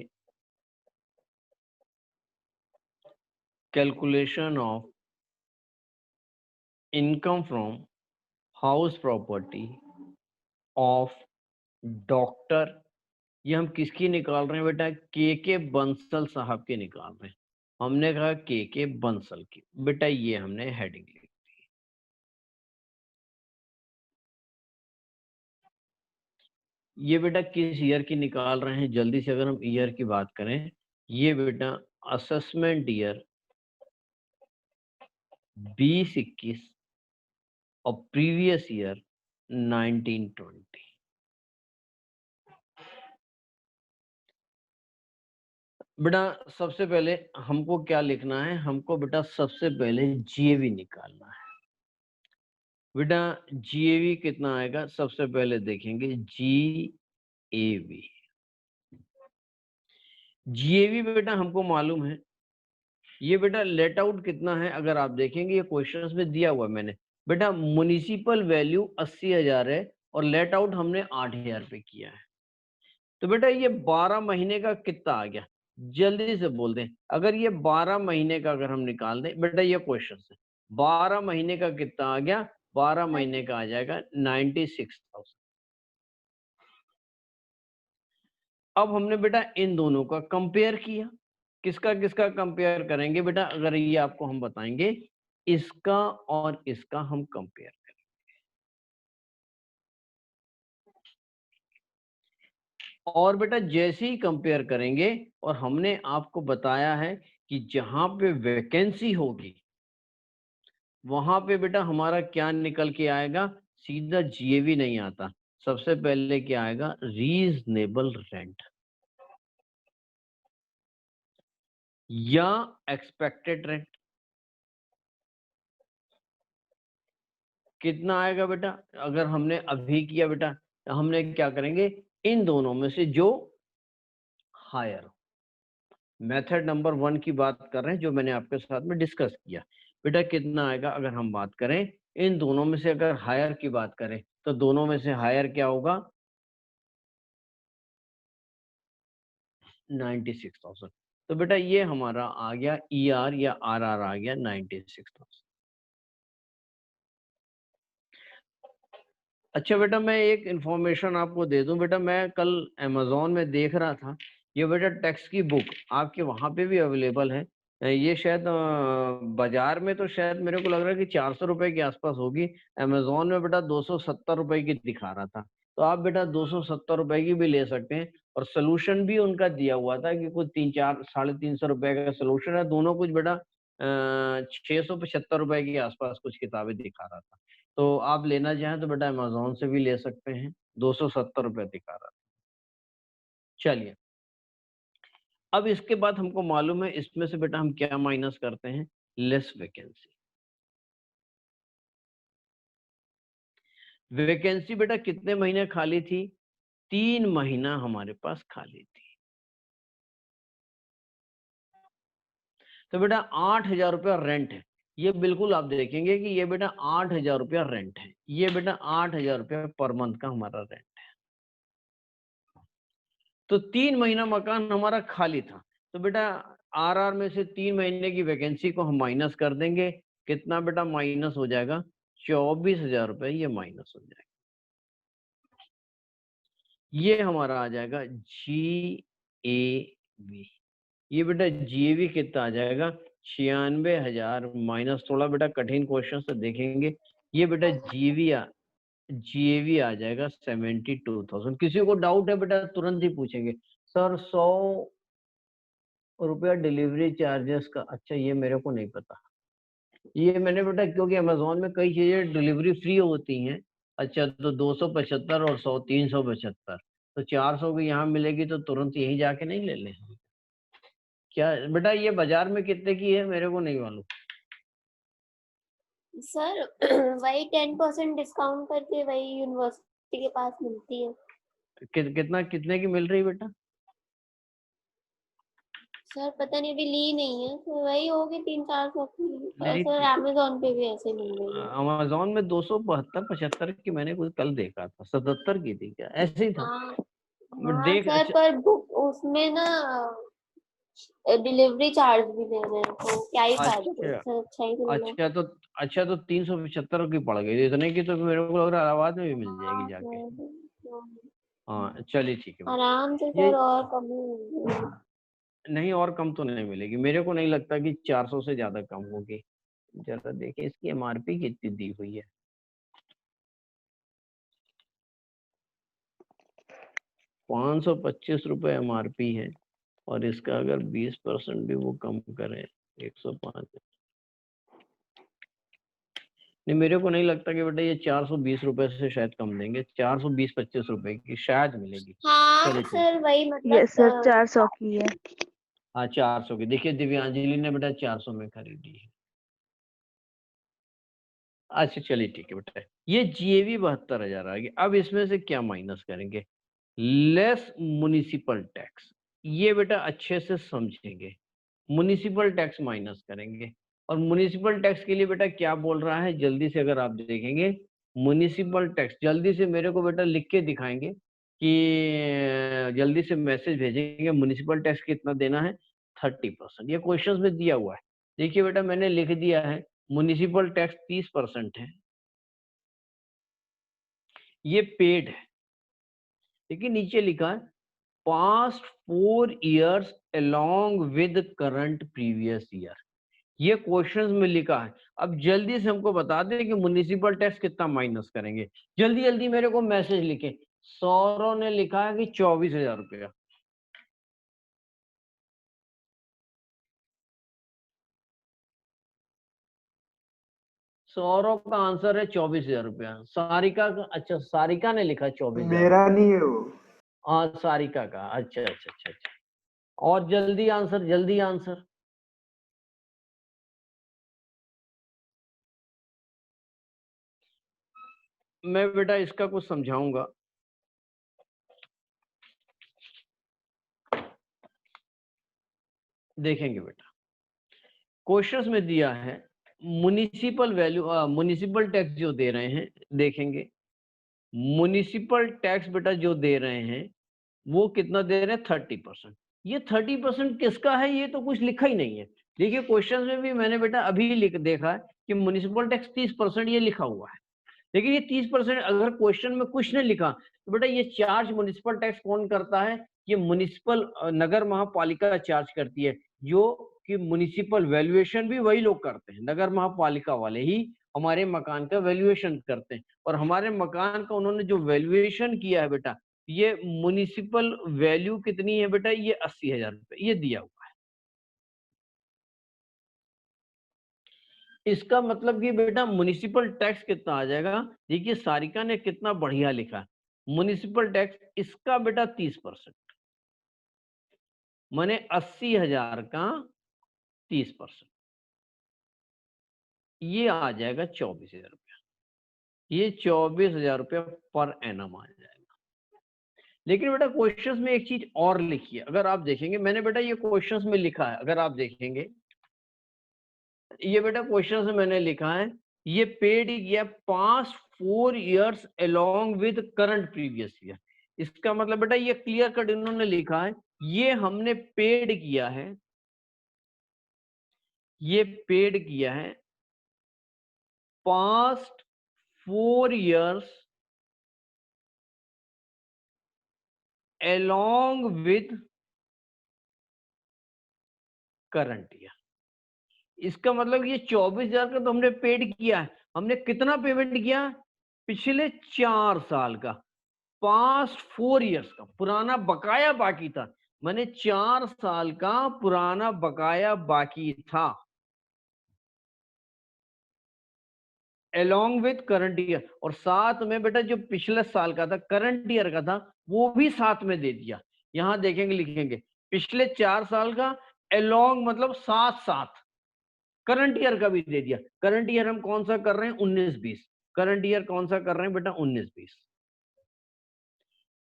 calculation of income from house property of doctor. ये हम किसकी निकाल रहे हैं बेटा? के बंसल साहब के निकाल रहे हैं। हमने कहा के बंसल की, बेटा ये हमने हेडिंग ली। ये बेटा किस ईयर की निकाल रहे हैं? जल्दी से अगर हम ईयर की बात करें, ये बेटा असेसमेंट ईयर 2021 और प्रीवियस ईयर 1920। बेटा सबसे पहले हमको क्या लिखना है? हमको बेटा सबसे पहले जीएवी निकालना है। बेटा जीएवी कितना आएगा? सबसे पहले देखेंगे जीएवी। जीएवी बेटा हमको मालूम है, ये बेटा लेट आउट कितना है? अगर आप देखेंगे ये क्वेश्चंस में दिया हुआ मैंने, बेटा म्युनिसिपल वैल्यू 80,000 है और लेट आउट हमने 8,000 पे किया है। तो बेटा ये 12 महीने का कितना आ गया? जल्दी से बोल दें। अगर ये 12 महीने का अगर हम निकाल दें, बेटा ये क्वेश्चन है, 12 महीने का कितना आ गया? 12 महीने का आ जाएगा 96,000। अब हमने बेटा इन दोनों का कंपेयर किया, किसका किसका कंपेयर करेंगे बेटा, अगर ये आपको हम बताएंगे, इसका और इसका हम कंपेयर करेंगे। और बेटा जैसे ही कंपेयर करेंगे, और हमने आपको बताया है कि जहां पे वैकेंसी होगी वहां पे बेटा हमारा क्या निकल के आएगा, सीधा जीएवी नहीं आता, सबसे पहले क्या आएगा, रीजनेबल रेंट या एक्सपेक्टेड रेंट। कितना आएगा बेटा, अगर हमने अभी किया बेटा, तो हमने क्या करेंगे, इन दोनों में से जो हायर हो। मेथड नंबर 1 की बात कर रहे हैं, जो मैंने आपके साथ में डिस्कस किया। बेटा कितना आएगा, अगर हम बात करें इन दोनों में से, अगर हायर की बात करें तो दोनों में से हायर क्या होगा, 96,000। तो बेटा ये हमारा आ गया ईआर या आरआर आ गया 96,000। अच्छा बेटा मैं एक इंफॉर्मेशन आपको दे दूं बेटा, मैं कल अमेज़न में देख रहा था, ये बेटा टैक्स की बुक आपके वहाँ पे भी अवेलेबल है। ये शायद बाजार में तो शायद मेरे को लग रहा है कि 400 रुपए के आसपास होगी, अमेज़न में बेटा 270 रुपए की दिखा रहा था। तो आप बेटा 270 रुपए की भी ले सकते हैं, और सोल्यूशन भी उनका दिया हुआ था कि कुछ 3-4 350 रुपए का सोल्यूशन है, दोनों कुछ बेटा 675 रुपए के आसपास कुछ किताबें दिखा रहा था। तो आप लेना चाहें तो बेटा अमेज़न से भी ले सकते हैं, 270 रुपए दिखा रहा था। चलिए, अब इसके बाद हमको मालूम है इसमें से बेटा हम क्या माइनस करते हैं, लेस वैकेंसी। वैकेंसी बेटा कितने महीने खाली थी, 3 महीना हमारे पास खाली थी। तो बेटा 8,000 रुपया रेंट है, ये बिल्कुल आप देखेंगे कि ये बेटा 8,000 रुपया रेंट है, ये बेटा 8,000 रुपया पर मंथ का हमारा रेंट है। तो 3 महीना मकान हमारा खाली था, तो बेटा आरआर में से 3 महीने की वैकेंसी को हम माइनस कर देंगे, कितना बेटा माइनस हो जाएगा, 24,000 रुपए ये माइनस हो जाएगा। ये हमारा आ जाएगा जीएवी। ये बेटा जीएवी कितना आ जाएगा, 96,000 माइनस, थोड़ा बेटा कठिन क्वेश्चन से देखेंगे। ये बेटा जीएवी आ जाएगा 72,000। किसी को डाउट है बेटा तुरंत ही पूछेंगे, सर 100 रुपया डिलीवरी चार्जेस का, अच्छा ये मेरे को नहीं पता, ये मैंने बेटा क्योंकि अमेज़न में कई चीजें डिलीवरी फ्री होती हैं। अच्छा तो 275 और 100 375, तो 400 की यहाँ मिलेगी तो तुरंत यहीं जाके नहीं ले लें क्या बेटा, ये बाजार में कितने की है मेरे को नहीं मालूम। सर वही 10% डिस्काउंट करके वही यूनिवर्सिटी के पास मिलती है। कितना कितने की मिल रही है बेटा, सर पता नहीं, अभी ली नहीं है, तो वही होगी 300-400 की। नहीं सर अमेज़न पे भी ऐसे मिल रही है। अमेज़न में 272-75 की मैंने कुछ कल देखा था, 77 की थी क्या, ऐसे ही था। हाँ हाँ देख सर, अच्छा, पर बुक उसमें ना डिलीवरी चार्ज भी दे रहे हैं, तो क्या ही फायदा, अच्छा सर अच्छा ही ले लो। अच्छा तो 375 की पड़ गई, इतने की तो मेरे को लग रहा है इलाहाबाद में भी मिल जाएगी हाँ जाके। सर, हाँ चलिए ठीक है बेटा। आराम से ये सर, और कम ही होंगे। नहीं, और कम तो नहीं मिलेगी, मेरे को नहीं लगता कि 400 से ज्यादा कम होगी। जरा देखिए इसकी एमआरपी कितनी दी हुई है, 525 रुपए एमआरपी है, और इसका अगर 20% भी वो कम करें, 105, नहीं मेरे को नहीं लगता कि बेटा ये 420 रुपए से शायद कम देंगे, 420-25 रुपए की शायद मिलेगी। हाँ चलिए ठीक, सर, वही मतलब यस सर, 400 की है। हाँ 400 की, देखिए दिव्यांजलि ने बेटा 400 में खरीदी है। अच्छा चलिए ठीक है बेटा, ये जीएवी 72,000 आ गई। अब इसमें से क्या माइनस करेंगे, लेस म्युनिसिपल टैक्स। ये बेटा अच्छे से समझेंगे, म्युनिसिपल टैक्स माइनस करेंगे। और म्युनिसिपल टैक्स के लिए बेटा क्या बोल रहा है, जल्दी से अगर आप देखेंगे, म्युनिसिपल टैक्स जल्दी से मेरे को बेटा लिख के दिखाएंगे कि जल्दी से मैसेज भेजेंगे, म्युनिसिपल टैक्स कितना देना है, 30%। ये क्वेश्चन में दिया हुआ है, देखिए बेटा मैंने लिख दिया है, म्युनिसिपल टैक्स 30% है, ये पेड है, लेकिन नीचे लिखा है past 4 years along with current previous year। ये क्वेश्चंस में लिखा है। अब जल्दी से हमको बता दें कि म्युनिसिपल टैक्स कितना माइनस करेंगे। जल्दी जल्दी मेरे को मैसेज लिखे। सौरव ने लिखा है कि 24,000 रुपया। सौरव का आंसर है 24,000 रुपया। सारिका का, अच्छा सारिका ने लिखा 24,000। मेरा नहीं है वो। हाँ सारिका का, अच्छा अच्छा अच्छा अच्छा। और जल्दी आंसर, जल्दी आंसर। मैं बेटा इसका कुछ समझाऊंगा। देखेंगे बेटा, क्वेश्चंस में दिया है म्युनिसिपल वैल्यू, म्युनिसिपल टैक्स जो दे रहे हैं, देखेंगे म्युनिसिपल टैक्स बेटा जो दे रहे हैं वो कितना दे रहे हैं 30%। ये 30% किसका है, ये तो कुछ लिखा ही नहीं है। देखिए क्वेश्चन में भी मैंने बेटा अभी लिख देखा है कि म्युनिसिपल टैक्स 30% ये लिखा हुआ है, लेकिन ये 30% अगर क्वेश्चन में कुछ नहीं लिखा तो बेटा ये चार्ज म्युनिसिपल टैक्स कौन करता है, ये म्युनिसिपल नगर महापालिका चार्ज करती है। जो कि म्युनिसिपल वैल्यूएशन भी वही लोग करते हैं, नगर महापालिका वाले ही हमारे मकान का वैल्यूएशन करते हैं। और हमारे मकान का उन्होंने जो वैल्यूएशन किया है बेटा, ये म्युनिसिपल वैल्यू कितनी है बेटा, ये 80,000 रुपए ये दिया हुआ है। इसका मतलब कि बेटा म्युनिसिपल टैक्स कितना आ जाएगा। देखिए सारिका ने कितना बढ़िया लिखा, म्युनिसिपल टैक्स इसका बेटा 30%, माने 80,000 का 30%, ये आ जाएगा 24,000 रुपया। ये 24,000 रुपया पर एनम आ जाएगा। लेकिन बेटा क्वेश्चंस में एक चीज और लिखी है, अगर आप देखेंगे मैंने बेटा ये क्वेश्चंस में लिखा है, अगर आप देखेंगे ये बेटा क्वेश्चन में मैंने लिखा है ये पेड किया past 4 years along with current previous year. इसका मतलब बेटा ये क्लियर कट इन्होंने लिखा है, ये हमने पेड किया है, ये पेड किया है past 4 years along with current year. इसका मतलब ये 24,000 का तो हमने पेड किया है। हमने कितना पेमेंट किया, पिछले 4 साल का, पास्ट 4 years का पुराना बकाया बाकी था, मैंने 4 साल का पुराना बकाया बाकी था along with करंट ईयर। और साथ में बेटा जो पिछले साल का था, करंट ईयर का था, वो भी साथ में दे दिया। यहां देखेंगे लिखेंगे पिछले 4 साल का along मतलब साथ साथ करंट ईयर का भी दे दिया। करंट ईयर हम कौन सा कर रहे हैं, 19-20। करंट ईयर कौन सा कर रहे हैं बेटा, 19-20।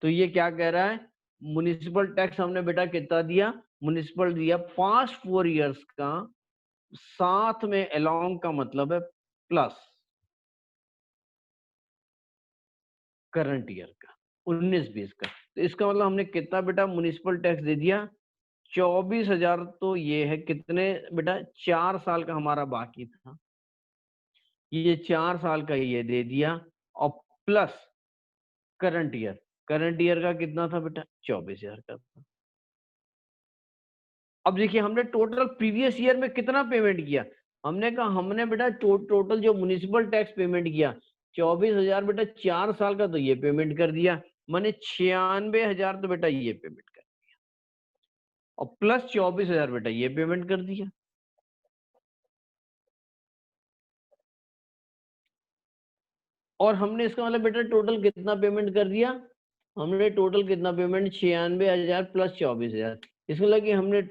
तो ये क्या कह रहा है, म्युनिसिपल टैक्स हमने बेटा कितना दिया, म्युनिसिपल दिया पास्ट 4 years का, साथ में अलोंग का मतलब है प्लस करंट ईयर का 19-20 का। तो इसका मतलब हमने कितना बेटा म्युनिसिपल टैक्स दे दिया, 24,000। तो ये है कितने बेटा, 4 साल का हमारा बाकी था, ये 4 साल का ये दे दिया, और plus current year, current year का कितना था बेटा, 24,000 का था। अब देखिए हमने टोटल प्रीवियस ईयर में कितना पेमेंट किया, हमने कहा हमने बेटा टोटल जो म्युनिसिपल टैक्स पेमेंट किया 24,000 बेटा 4 साल का, तो ये पेमेंट कर दिया, माने 96,000 तो बेटा ये पेमेंट कर दिया, और प्लस 24,000 बेटा ये पेमेंट कर दिया। और हमने इसका मतलब बेटा टोटल कितना पेमेंट कर दिया, हमने टोटल कितना पेमेंट, 96,000 प्लस 24,000। इसका मतलब कि हमने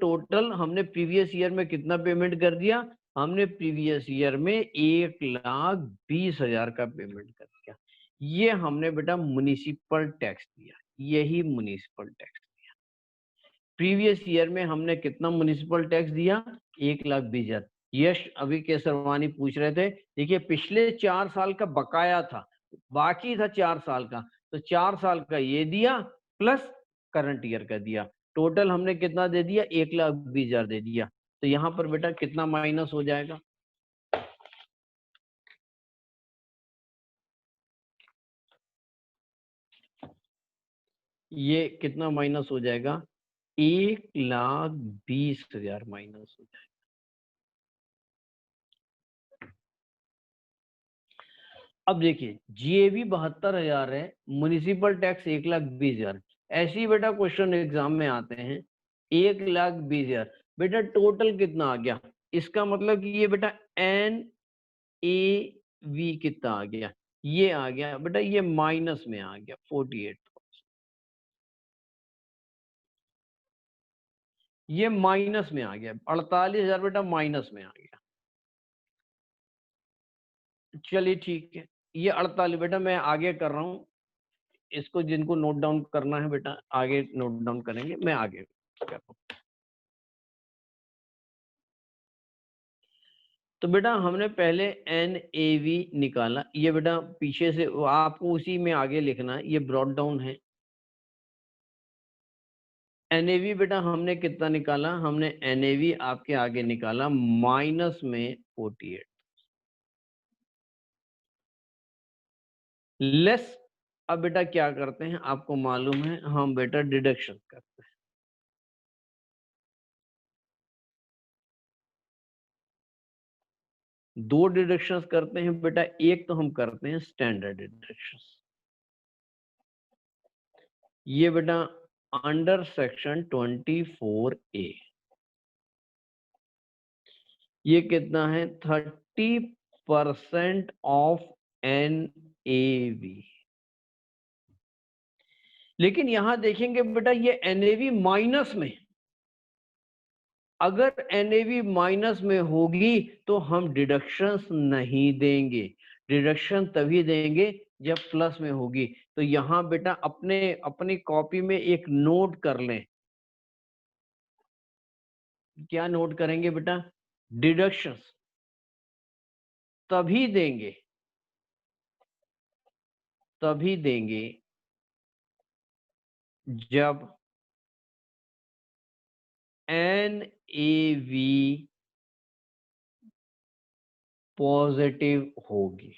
प्रीवियस ईयर में कितना पेमेंट कर दिया, हमने प्रीवियस ईयर में 1,20,000 का पेमेंट कर दिया। ये हमने बेटा म्युनिसिपल टैक्स दिया, यही म्युनिसिपल टैक्स दिया। प्रीवियस ईयर में हमने कितना म्युनिसिपल टैक्स दिया, 1,20,000। यश अभी केसरवानी पूछ रहे थे, देखिए पिछले 4 साल का बकाया था, बाकी था 4 साल का, तो 4 साल का ये दिया प्लस करंट ईयर का दिया, टोटल हमने कितना दे दिया, 1,20,000 दे दिया। तो यहाँ पर बेटा कितना माइनस हो जाएगा, ये कितना माइनस हो जाएगा, 1,20,000 माइनस हो जाएगा। अब देखिए जीएबी 72,000 है, म्युनिसिपल टैक्स 1,20,000। ऐसे ही बेटा क्वेश्चन एग्जाम में आते हैं, 1,20,000 बेटा टोटल कितना आ गया, इसका मतलब कि ये बेटा एन ए वी कितना आ गया, ये आ गया बेटा, ये माइनस में आ गया 48। ये माइनस में आ गया 48,000 बेटा, माइनस में आ गया। चलिए ठीक है, ये 48 बेटा मैं आगे कर रहा हूँ, इसको जिनको नोट डाउन करना है बेटा आगे नोट डाउन करेंगे, मैं आगे कर रहा हूँ। तो बेटा हमने पहले NAV निकाला, ये बेटा पीछे से आपको उसी में आगे लिखना है, ये ब्रॉड डाउन है। NAV बेटा हमने कितना निकाला, हमने NAV आपके आगे निकाला माइनस में 48 लेस। अब बेटा क्या करते हैं आपको मालूम है, हम बेटा डिडक्शन करते हैं। दो डिडक्शंस करते हैं बेटा, एक तो हम करते हैं स्टैंडर्ड डिडक्शंस। ये बेटा अंडर सेक्शन 24A ये कितना है, 30% ऑफ NAV। लेकिन यहां देखेंगे बेटा ये NAV माइनस में, अगर NAV माइनस में होगी तो हम डिडक्शंस नहीं देंगे, डिडक्शन तभी देंगे जब प्लस में होगी। तो यहां बेटा अपनी कॉपी में एक नोट कर लें, क्या नोट करेंगे बेटा, डिडक्शंस तभी देंगे जब NAV पॉजिटिव होगी।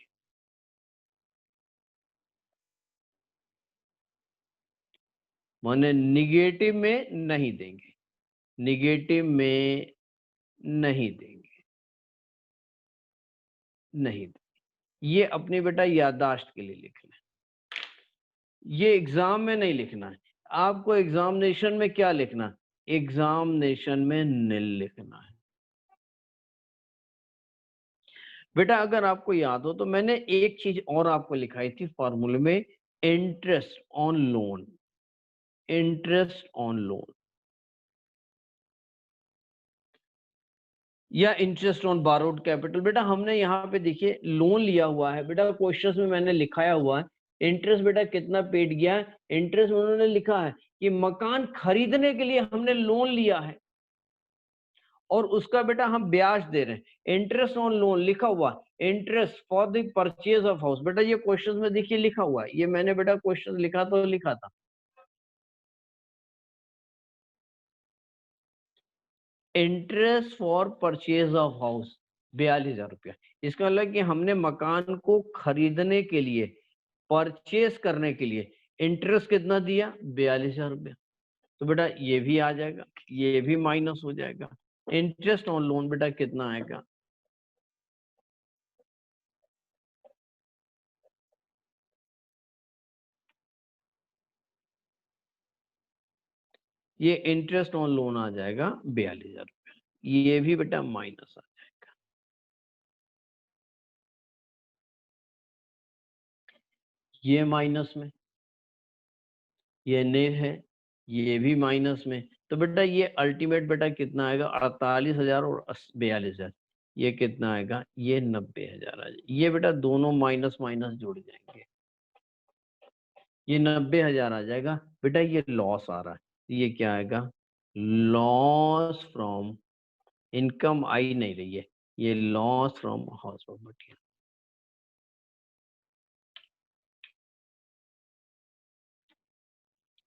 माने निगेटिव में नहीं देंगे, निगेटिव में नहीं देंगे, नहीं देंगे। ये अपनी बेटा याददाश्त के लिए लिख लें, ये एग्जाम में नहीं लिखना है आपको। एग्जामिनेशन में क्या लिखना है, एग्जामिनेशन में नील लिखना है। बेटा अगर आपको याद हो तो मैंने एक चीज और आपको लिखाई थी फॉर्मूले में, interest on loan, interest on loan या इंटरेस्ट ऑन बारोड कैपिटल। बेटा हमने यहाँ पे देखिए लोन लिया हुआ है, बेटा क्वेश्चंस में मैंने लिखाया हुआ है इंटरेस्ट बेटा कितना पेड गया है। इंटरेस्ट उन्होंने लिखा है कि मकान खरीदने के लिए हमने लोन लिया है और उसका बेटा हम ब्याज दे रहे हैं। इंटरेस्ट ऑन लोन लिखा हुआ, interest for the purchase of house, बेटा ये क्वेश्चंस में देखिए लिखा हुआ है, ये मैंने बेटा क्वेश्चन लिखा तो लिखा था। Interest for purchase of house 42,000 रुपया, इसका मतलब कि हमने मकान को खरीदने के लिए, परचेज करने के लिए इंटरेस्ट कितना दिया, 42,000 रुपया। तो बेटा ये भी आ जाएगा, ये भी माइनस हो जाएगा। इंटरेस्ट ऑन लोन बेटा कितना आएगा, ये इंटरेस्ट ऑन लोन आ जाएगा 42,000 रुपया, ये भी बेटा माइनस आ जाएगा। ये माइनस में, ये नेव है, ये भी माइनस में। तो बेटा ये अल्टीमेट बेटा कितना आएगा, 48,000 और 42,000, ये कितना आएगा, ये 90,000 आ जाएगा। ये बेटा दोनों माइनस माइनस जुड़ जाएंगे, ये 90,000 आ जाएगा। बेटा ये लॉस आ रहा है, ये क्या आएगा, लॉस फ्रॉम इनकम आई नहीं रही है, ये लॉस फ्रॉम हाउस प्रॉपर्टी।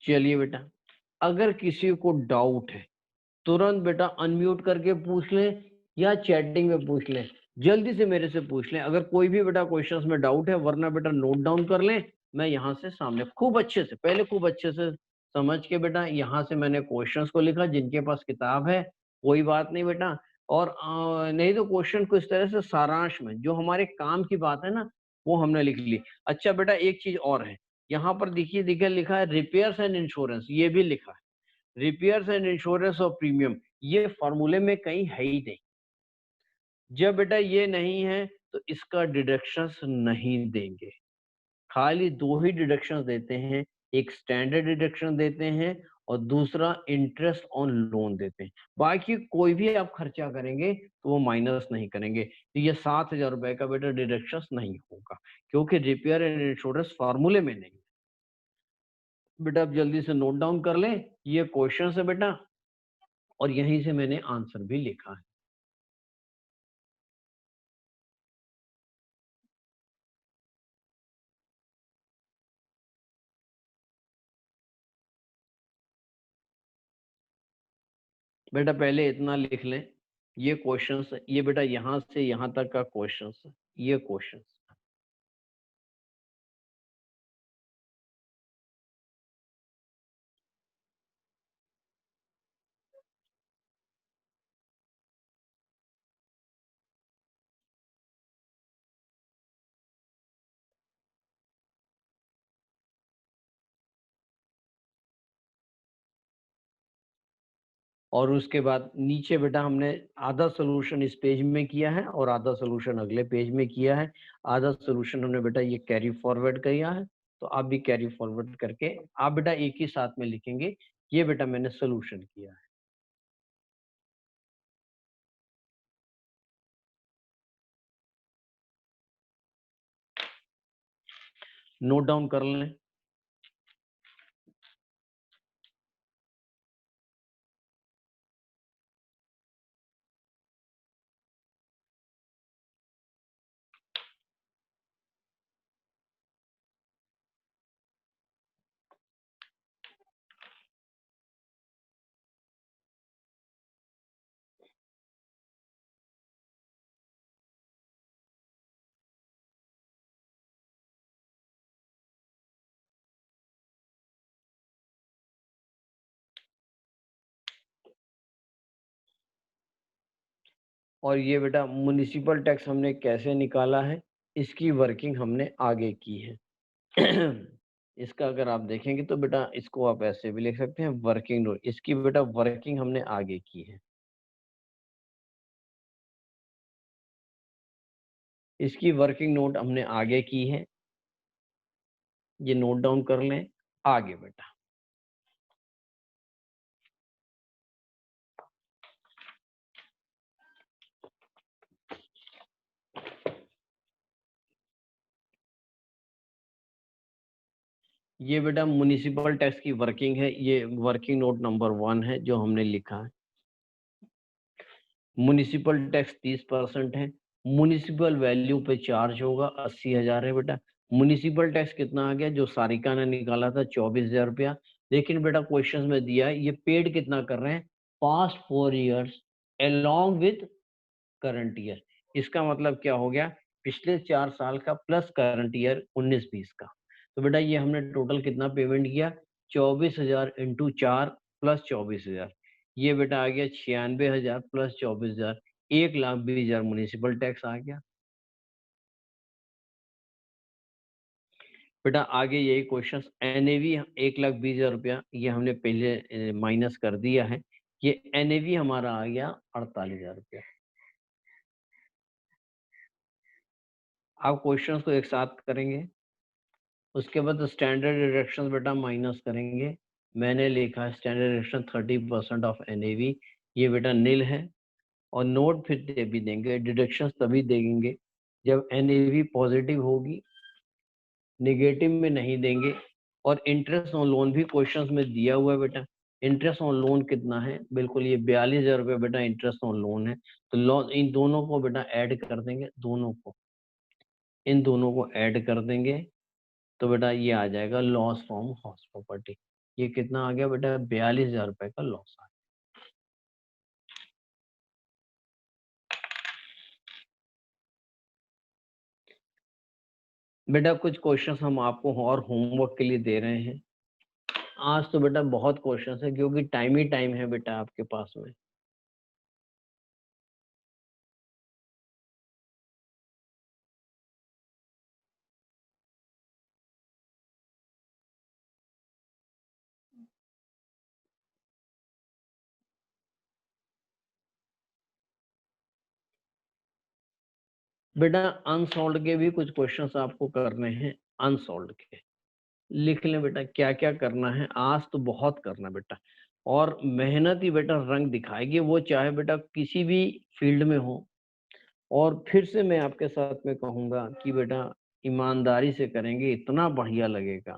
चलिए बेटा अगर किसी को डाउट है तुरंत बेटा अनम्यूट करके पूछ लें या चैटिंग में पूछ लें, जल्दी से मेरे से पूछ लें अगर कोई भी बेटा क्वेश्चंस में डाउट है, वरना बेटा नोट डाउन कर लें। मैं यहाँ से सामने खूब अच्छे से पहले खूब अच्छे से समझ के बेटा यहाँ से मैंने क्वेश्चंस को लिखा, जिनके पास किताब है कोई बात नहीं बेटा, और नहीं तो क्वेश्चन को इस तरह से सारांश में जो हमारे काम की बात है ना वो हमने लिख ली। अच्छा बेटा एक चीज और है, यहाँ पर देखिए देखिए लिखा है रिपेयर्स एंड इंश्योरेंस, ये भी लिखा है repairs and insurance of premium, ये फॉर्मूले में कहीं है ही नहीं। जब बेटा ये नहीं है तो इसका डिडक्शंस नहीं देंगे, खाली दो ही डिडक्शंस देते हैं, एक स्टैंडर्ड डिडक्शन देते हैं और दूसरा इंटरेस्ट ऑन लोन देते हैं। बाकी कोई भी आप खर्चा करेंगे तो वो माइनस नहीं करेंगे। तो ये 7,000 रुपए का बेटा डिडक्शंस नहीं होगा, क्योंकि रिपेयर एंड इंश्योरेंस फार्मूले में नहीं है। बेटा आप जल्दी से नोट डाउन कर लें, ये क्वेश्चन है बेटा, और यहीं से मैंने आंसर भी लिखा है। बेटा पहले इतना लिख लें, ये क्वेश्चंस, ये बेटा यहाँ से यहाँ तक का क्वेश्चंस, ये क्वेश्चंस। और उसके बाद नीचे बेटा हमने आधा सोल्यूशन इस पेज में किया है और आधा सोल्यूशन अगले पेज में किया है। आधा सोल्यूशन हमने बेटा ये कैरी फॉरवर्ड किया है, तो आप भी कैरी फॉरवर्ड करके आप बेटा एक ही साथ में लिखेंगे, ये बेटा मैंने सोल्यूशन किया है। नोट डाउन कर लें। और ये बेटा म्युनिसिपल टैक्स हमने कैसे निकाला है, इसकी वर्किंग हमने आगे की है। इसका अगर आप देखेंगे तो बेटा इसको आप ऐसे भी लिख सकते हैं वर्किंग नोट, इसकी बेटा वर्किंग हमने आगे की है। इसकी वर्किंग नोट हमने आगे की है, ये नोट डाउन कर लें। आगे बेटा ये बेटा म्युनिसिपल टैक्स की वर्किंग है, ये वर्किंग नोट नंबर 1 है जो हमने लिखा है। म्युनिसिपल टैक्स 30% है, म्युनिसिपल वैल्यू पे चार्ज होगा 80,000 है बेटा। म्युनिसिपल टैक्स कितना आ गया जो सारिका ने निकाला था 24,000 रुपया, लेकिन बेटा क्वेश्चन में दिया है ये पेड कितना कर रहे हैं, past 4 years along with current year. इसका मतलब क्या हो गया, पिछले 4 साल का प्लस करंट ईयर 19-20 का। तो बेटा ये हमने टोटल कितना पेमेंट किया, 24,000 इंटू 4 प्लस 24,000, ये बेटा आ गया 96,000 प्लस 24,000, 1,20,000 म्युनिसिपल टैक्स आ गया। बेटा आगे यही क्वेश्चन, एनएवी 1,20,000 रुपया ये हमने पहले माइनस कर दिया है, ये एनएवी हमारा आ गया 48,000 रुपया। आप क्वेश्चंस को एक साथ करेंगे, उसके बाद स्टैंडर्ड डिडक्शन बेटा माइनस करेंगे। मैंने लिखा स्टैंडर्ड डिडक्शन 30% ऑफ एनएवी, ये बेटा नील है। और नोट फिर भी देंगे, डिडक्शन तभी देंगे जब एनएवी पॉजिटिव होगी, नेगेटिव में नहीं देंगे। और इंटरेस्ट ऑन लोन भी क्वेश्चंस में दिया हुआ है बेटा, इंटरेस्ट ऑन लोन कितना है, बिल्कुल ये 42,000 रुपये बेटा इंटरेस्ट ऑन लोन है। तो लोन इन दोनों को बेटा ऐड कर देंगे, दोनों को, इन दोनों को ऐड कर देंगे, तो बेटा ये आ जाएगा लॉस फ्रॉम हाउस प्रॉपर्टी। ये कितना आ गया बेटा, 42,000 रुपए का लॉस आ गया। बेटा कुछ क्वेश्चंस हम आपको और होमवर्क के लिए दे रहे हैं। आज तो बेटा बहुत क्वेश्चन है, क्योंकि टाइम ही टाइम है बेटा आपके पास में। बेटा अनसॉल्व के भी कुछ क्वेश्चंस आपको करने हैं, अनसॉल्व के लिख लें बेटा, क्या क्या करना है। आज तो बहुत करना बेटा, और मेहनत ही बेटा रंग दिखाएगी, वो चाहे बेटा किसी भी फील्ड में हो। और फिर से मैं आपके साथ में कहूंगा कि बेटा ईमानदारी से करेंगे, इतना बढ़िया लगेगा।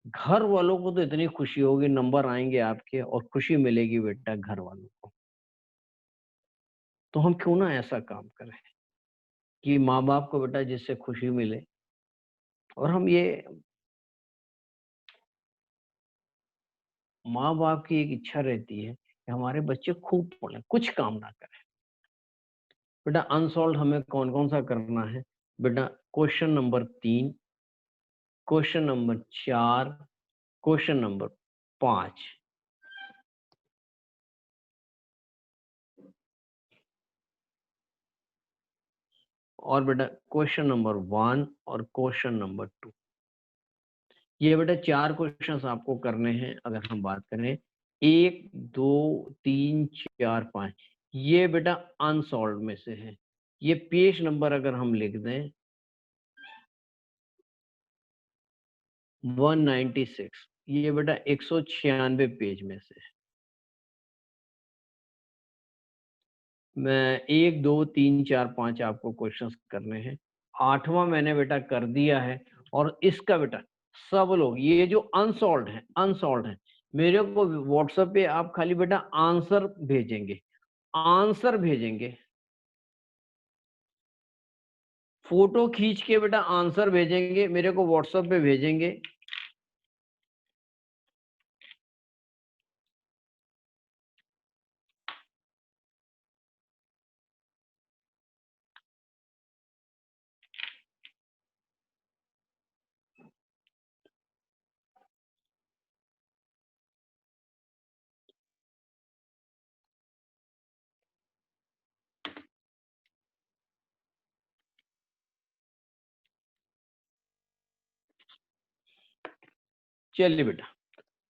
घर वालों को तो इतनी खुशी होगी, नंबर आएंगे आपके और खुशी मिलेगी बेटा घर वालों को। तो हम क्यों ना ऐसा काम करें कि माँ बाप को बेटा जिससे खुशी मिले। और हम ये माँ बाप की एक इच्छा रहती है कि हमारे बच्चे खूब पढ़ें, कुछ काम ना करें। बेटा अनसॉल्व हमें कौन कौन सा करना है बेटा? Question number 3, question number 4, question number 5। और बेटा क्वेश्चन नंबर 1 और क्वेश्चन नंबर 2। ये बेटा 4 क्वेश्चंस आपको करने हैं। अगर हम बात करें 1, 2, 3, 4, 5, ये बेटा अनसॉल्व में से है। ये पेज नंबर अगर हम लिख दें 196, ये बेटा 196 पेज में से है। मैं 1, 2, 3, 4, 5 आपको क्वेश्चंस करने हैं। 8वां मैंने बेटा कर दिया है। और इसका बेटा सब लोग ये जो अनसॉल्व है, मेरे को व्हाट्सएप पे आप खाली बेटा आंसर भेजेंगे, आंसर भेजेंगे, फोटो खींच के बेटा आंसर भेजेंगे, मेरे को व्हाट्सएप पे भेजेंगे। चलिए बेटा,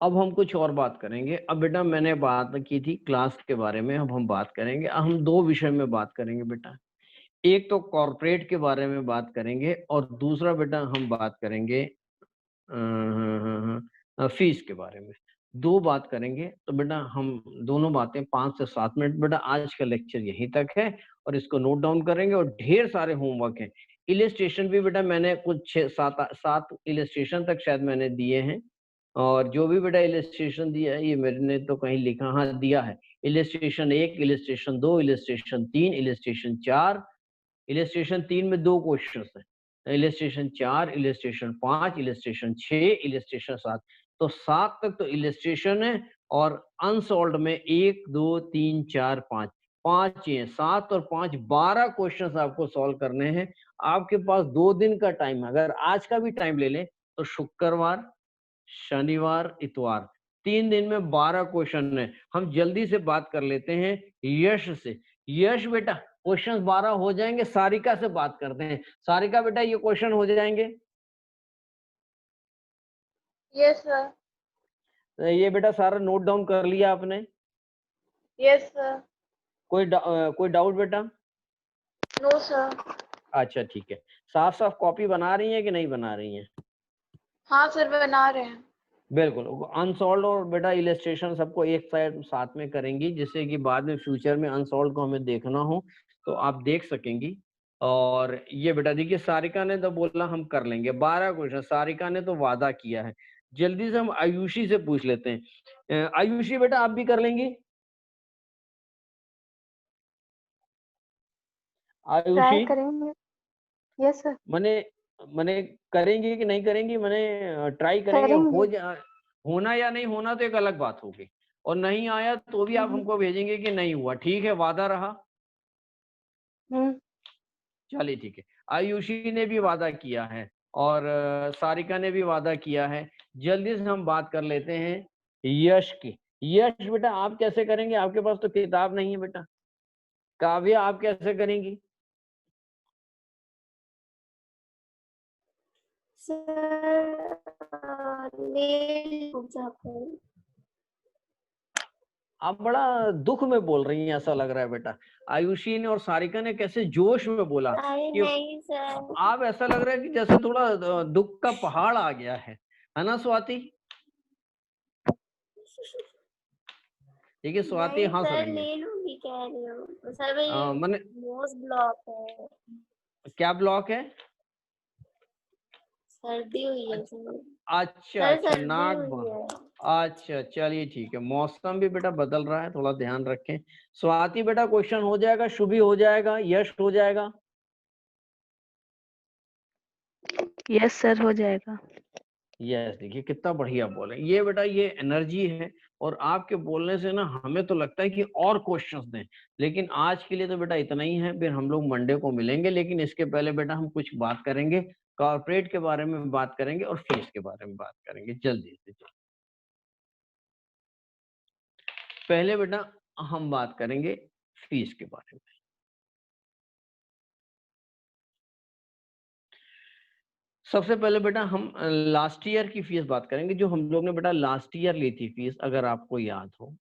अब हम कुछ और बात करेंगे। अब बेटा मैंने बात की थी क्लास के बारे में, अब हम बात करेंगे, हम 2 विषय में बात करेंगे बेटा। एक तो कॉर्पोरेट के बारे में बात करेंगे और दूसरा बेटा हम बात करेंगे फीस के बारे में। 2 बात करेंगे। तो बेटा हम दोनों बातें 5 से 7 मिनट, बेटा आज का लेक्चर यहीं तक है और इसको नोट डाउन करेंगे। और ढेर सारे होमवर्क हैं। इलस्ट्रेशन भी बेटा मैंने कुछ 7 इलस्ट्रेशन तक शायद मैंने दिए हैं। और जो भी बेटा इलस्ट्रेशन दिया है, ये मैंने तो कहीं लिखा, हाँ दिया है। Illustration 1, illustration 2, illustration 3, illustration 4। Illustration 3 में 2 क्वेश्चंस हैं। Illustration 4, illustration 5, illustration 6, illustration 7। तो 7 तक तो इलस्ट्रेशन है। और अनसॉल्व्ड में 1, 2, 3, 4, 5, 5 ही हैं। 7 और 5 12 क्वेश्चंस आपको सॉल्व करने हैं। आपके पास 2 दिन का टाइम है। अगर आज का भी टाइम ले लें तो शुक्रवार, शनिवार, इतवार, 3 दिन में 12 क्वेश्चन है। हम जल्दी से बात कर लेते हैं यश से। यश बेटा क्वेश्चन 12 हो जाएंगे। सारिका से बात करते हैं। सारिका बेटा ये क्वेश्चन हो जाएंगे? Yes sir. ये बेटा सारा नोट डाउन कर लिया आपने? Yes sir. कोई डाउट बेटा? No sir. अच्छा ठीक है। साफ साफ कॉपी बना रही हैं कि नहीं बना रही हैं? हाँ सर बना रहे हैं। बिल्कुल। अनसॉल्व और बेटा इलस्ट्रेशन सबको एक साइड साथ में करेंगी, जिससे कि बाद में फ्यूचर में अनसॉल्व को हमें देखना हो तो आप देख सकेंगी। और ये बेटा देखिए, सारिका ने तो बोला हम कर लेंगे 12 क्वेश्चन, सारिका ने तो वादा किया है। जल्दी से हम आयुषी से पूछ लेते हैं। आयुषी बेटा आप भी कर लेंगी? ट्राई आयुषी करेंगे। Yes sir. मने मने करेंगी कि नहीं करेंगी? मने ट्राई करेंगे। करेंगे। होना या नहीं होना तो एक अलग बात होगी। और नहीं आया तो भी आप हम्म। हमको भेजेंगे कि नहीं हुआ, ठीक है? वादा रहा। हम्म। चलिए ठीक है। आयुषी ने भी वादा किया है। और सारिका ने भी वादा किया है। जल्दी से हम बात कर लेते हैं यश की। यश बेटा आप कैसे करेंगे, आपके पास तो किताब नहीं है बेटा। काव्या आप कैसे करेंगी? सर ले पूछा कर। आप बड़ा दुख में बोल रही हैं ऐसा लग रहा है बेटा। आयुषी ने और सारिका ने कैसे जोश में बोला अरे कि नहीं सर। आप ऐसा लग रहा है कि जैसे थोड़ा दुख का पहाड़ आ गया है ना स्वाति? ठीक है स्वाति नहीं हंस सर रही है। ले लूंगी कह रही हूँ सर, भाई मैंने नोज ब्लॉक है, क्या ब्लॉक है? सर्दी हुई है सर। अच्छा सर अच्छा सर्दी नाक हुई बंद। है। अच्छा चलिए ठीक है, मौसम भी बेटा बदल रहा है, थोड़ा ध्यान रखें। स्वाति बेटा क्वेश्चन हो जाएगा, शुभी हो जाएगा, यश हो जाएगा। यस सर हो जाएगा। यस देखिए कितना बढ़िया बोले ये बेटा, ये एनर्जी है। और आपके बोलने से ना हमें तो लगता है कि और क्वेश्चंस दें, लेकिन आज के लिए तो बेटा इतना ही है। फिर हम लोग मंडे को मिलेंगे, लेकिन इसके पहले बेटा हम कुछ बात करेंगे, कॉर्पोरेट के बारे में बात करेंगे और फीस के बारे में बात करेंगे जल्दी से। पहले बेटा हम बात करेंगे फीस के बारे में। सबसे पहले बेटा हम लास्ट ईयर की फीस बात करेंगे, जो हम लोग ने बेटा लास्ट ईयर ली थी फीस, अगर आपको याद हो।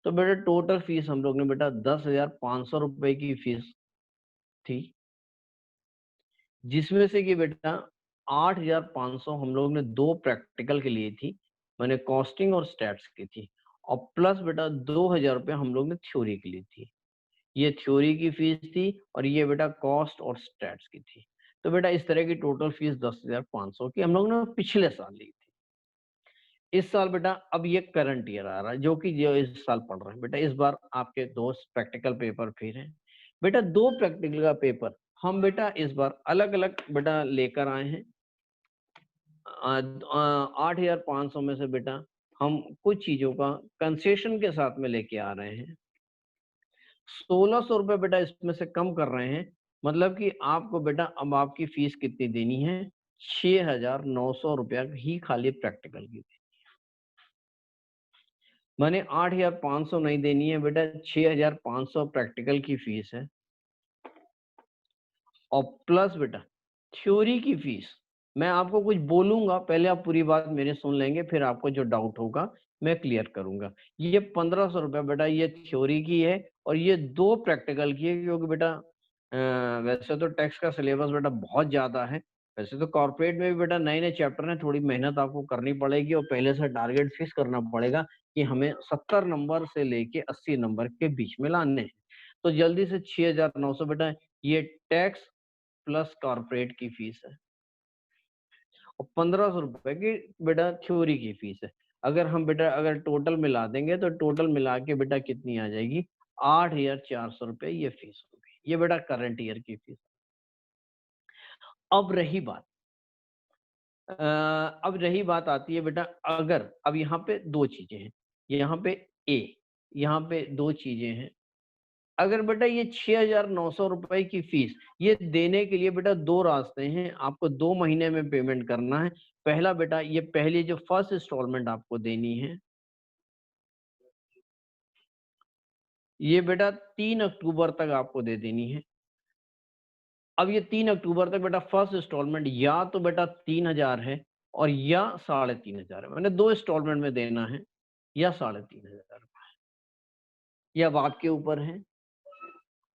तो बेटा टोटल फीस हम लोग ने बेटा 10,500 रुपए की फीस थी, जिसमें से कि बेटा 8,500 हम लोग ने 2 प्रैक्टिकल के लिए थी, मैंने कॉस्टिंग और स्टैट्स की थी। और प्लस बेटा 2,000 रुपये हम लोग ने थ्योरी के लिए थी। ये थ्योरी की फीस थी और ये बेटा कॉस्ट और स्टैट्स की थी। तो बेटा इस तरह की टोटल फीस 10,500 की हम लोग ने पिछले साल ली थी। इस साल बेटा अब ये करंट ईयर आ रहा है, जो इस साल पढ़ रहे हैं बेटा। इस बार आपके 2 प्रैक्टिकल पेपर फिर हैं बेटा। 2 प्रैक्टिकल का पेपर हम बेटा इस बार अलग अलग बेटा लेकर आए हैं। 8,500 में से बेटा हम कुछ चीजों का कंसेशन के साथ में लेके आ रहे हैं। 1,600 रुपए बेटा इसमें से कम कर रहे हैं। मतलब कि आपको बेटा अब आपकी फीस कितनी देनी है? 6,900 रुपया ही खाली प्रैक्टिकल की। मैंने 8,500 नहीं देनी है बेटा, 6,500 प्रैक्टिकल की फीस है। और प्लस बेटा थ्योरी की फीस, मैं आपको कुछ बोलूंगा, पहले आप पूरी बात मेरे सुन लेंगे, फिर आपको जो डाउट होगा मैं क्लियर करूंगा। ये 1,500 रुपया बेटा ये थ्योरी की है, और ये 2 प्रैक्टिकल की है। क्योंकि बेटा वैसे तो टैक्स का सिलेबस बेटा बहुत ज्यादा है। वैसे तो कॉर्पोरेट में भी बेटा नए नए चैप्टर हैं, थोड़ी मेहनत आपको करनी पड़ेगी और पहले से टारगेट फिक्स करना पड़ेगा कि हमें 70 नंबर से लेके 80 नंबर के बीच में लाने हैं। तो जल्दी से 6,900 बेटा ये टैक्स प्लस कॉर्पोरेट की फीस है। और 1,500 रुपए की बेटा थ्योरी की फीस है। अगर हम बेटा अगर टोटल मिला देंगे तो टोटल मिला के बेटा कितनी आ जाएगी? 8,400 रुपये ये फीस होगी। ये बेटा करंट ईयर की फीस। अब रही बात अब रही बात आती है बेटा, अगर अब यहाँ पे 2 चीजें हैं, यहाँ पे ए, यहाँ पे 2 चीजें हैं। अगर बेटा ये 6,900 रुपए की फीस ये देने के लिए बेटा 2 रास्ते हैं। आपको 2 महीने में पेमेंट करना है। पहला बेटा ये पहली जो फर्स्ट इंस्टॉलमेंट आपको देनी है, ये बेटा 3 अक्टूबर तक आपको दे देनी है। अब ये 3 अक्टूबर तक बेटा फर्स्ट इंस्टॉलमेंट या तो बेटा 3,000 है और या 3,500 है। मैंने 2 इंस्टॉलमेंट में देना है, या 3,500 रुपए, ये अब आपके ऊपर है।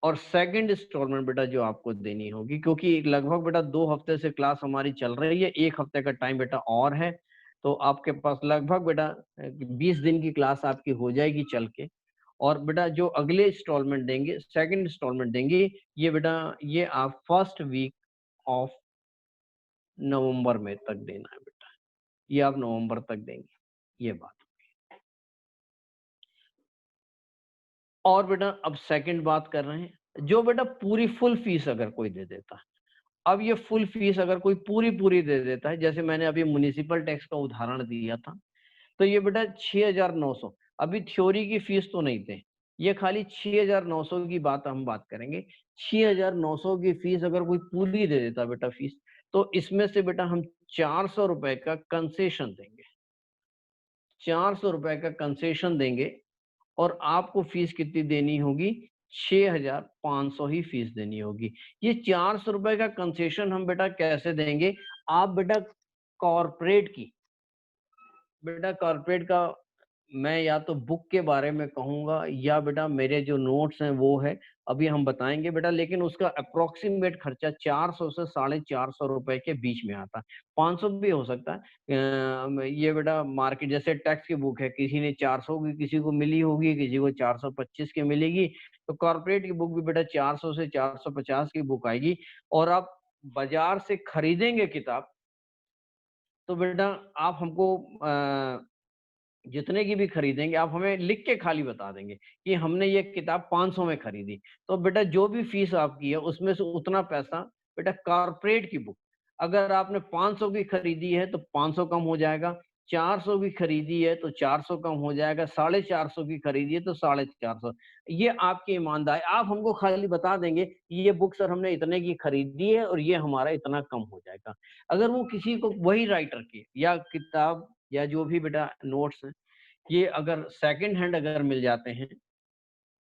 और सेकंड इंस्टॉलमेंट बेटा जो आपको देनी होगी, क्योंकि लगभग बेटा 2 हफ्ते से क्लास हमारी चल रही है, 1 हफ्ते का टाइम बेटा और है। तो आपके पास लगभग बेटा 20 दिन की क्लास आपकी हो जाएगी चल के। और बेटा जो अगले इंस्टॉलमेंट देंगे, सेकंड इंस्टॉलमेंट देंगे, ये बेटा ये आप फर्स्ट वीक ऑफ नवंबर में तक देना है बेटा। ये आप नवंबर तक देंगे, ये बात। और बेटा अब सेकंड बात कर रहे हैं, जो बेटा पूरी फुल फीस अगर कोई दे देता है। अब ये फुल फीस अगर कोई पूरी दे देता है, जैसे मैंने अभी म्युनिसिपल टैक्स का उदाहरण दिया था, तो ये बेटा 6,900, अभी थ्योरी की फीस तो नहीं थे, ये खाली 6,900 की बात हम बात करेंगे। 6,900 की फीस अगर कोई पूरी दे देता बेटा फीस, तो इसमें से बेटा हम 400 रुपए का कंसेशन देंगे, 400 रुपए का कंसेशन देंगे और आपको फीस कितनी देनी होगी? 6,500 ही फीस देनी होगी। ये 400 रुपए का कंसेशन हम बेटा कैसे देंगे? आप बेटा कॉर्पोरेट की, बेटा कॉर्पोरेट का मैं या तो बुक के बारे में कहूँगा या बेटा मेरे जो नोट्स हैं वो है, अभी हम बताएँगे बेटा, लेकिन उसका अप्रॉक्सिमेट खर्चा 400 से 450 रुपए के बीच में आता है। 500 भी हो सकता है। ये बेटा मार्केट जैसे टैक्स की बुक है, किसी ने 400 की किसी को मिली होगी, किसी को 425 की मिलेगी, तो कॉर्पोरेट की बुक भी बेटा 400 से 450 की बुक आएगी और आप बाज़ार से खरीदेंगे किताब, तो बेटा आप हमको जितने की भी खरीदेंगे आप हमें लिख के खाली बता देंगे कि हमने ये किताब 500 में खरीदी। तो बेटा जो भी फीस आपकी है उसमें से उतना पैसा बेटा कॉर्पोरेट की बुक, अगर आपने 500 की खरीदी है तो 500 कम हो जाएगा, 400 की खरीदी है तो 400 कम हो जाएगा, 450 की खरीदी है तो 450। ये आपकी ईमानदारी, आप हमको खाली बता देंगे कि ये बुक सर हमने इतने की खरीदी है और ये हमारा इतना कम हो जाएगा। अगर वो किसी को वही राइटर की या किताब या जो भी बेटा नोट्स हैं, ये अगर सेकंड हैंड अगर मिल जाते हैं,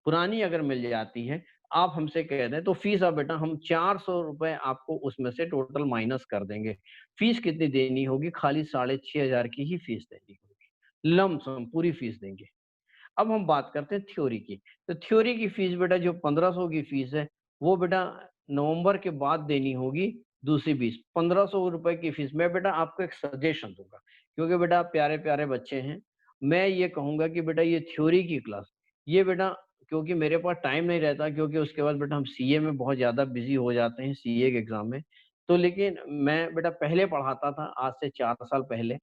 पुरानी अगर मिल जाती है, आप हमसे कह दें तो फीस अब बेटा हम 400 रुपए आपको उसमें से टोटल माइनस कर देंगे। फीस कितनी देनी होगी? खाली 6,500 की ही फीस देनी होगी। लम सम पूरी फीस देंगे। अब हम बात करते हैं थ्योरी की। तो थ्योरी की फीस बेटा जो 1500 की फीस है, वो बेटा नवंबर के बाद देनी होगी दूसरी फीस। 1500 रुपए की फीस मैं बेटा आपको एक सजेशन दूँगा, क्योंकि बेटा आप प्यारे-प्यारे बच्चे हैं। मैं ये कहूँगा कि बेटा ये थ्योरी की क्लास, ये बेटा क्योंकि मेरे पास टाइम नहीं रहता, क्योंकि उसके बाद बेटा हम सीए में बहुत ज़्यादा बिज़ी हो जाते हैं, सीए के एग्ज़ाम में। तो लेकिन मैं बेटा पहले पढ़ाता था आज से 4 साल पहले।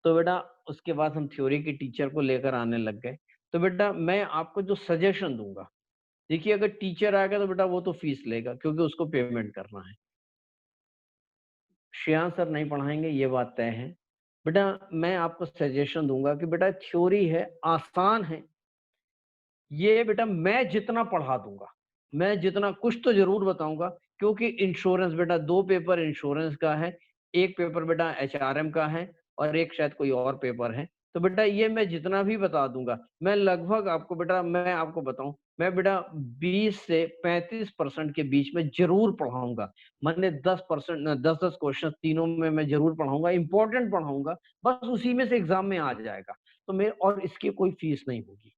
तो बेटा उसके बाद हम थ्योरी के टीचर को लेकर आने लग गए। तो बेटा मैं आपको जो सजेशन दूँगा, देखिए अगर टीचर आएगा तो बेटा वो तो फीस लेगा क्योंकि उसको पेमेंट करना है। श्रेयांश सर नहीं पढ़ाएँगे ये बात तय है। बेटा मैं आपको सजेशन दूँगा कि बेटा थ्योरी है, आसान है। ये बेटा मैं जितना पढ़ा दूँगा, मैं जितना कुछ तो ज़रूर बताऊँगा, क्योंकि इंश्योरेंस बेटा 2 पेपर इंश्योरेंस का है, 1 पेपर बेटा एचआरएम का है और 1 शायद कोई और पेपर है। तो बेटा ये मैं जितना भी बता दूँगा, मैं लगभग आपको बेटा मैं आपको बताऊँ, मैं बेटा 20 से 35% के बीच में ज़रूर पढ़ाऊँगा। मैंने 10% 10-10 क्वेश्चन तीनों में मैं ज़रूर पढ़ाऊँगा, इम्पोर्टेंट पढ़ाऊँगा, बस उसी में से एग्ज़ाम में आ जाएगा। तो मैं और इसकी कोई फीस नहीं होगी।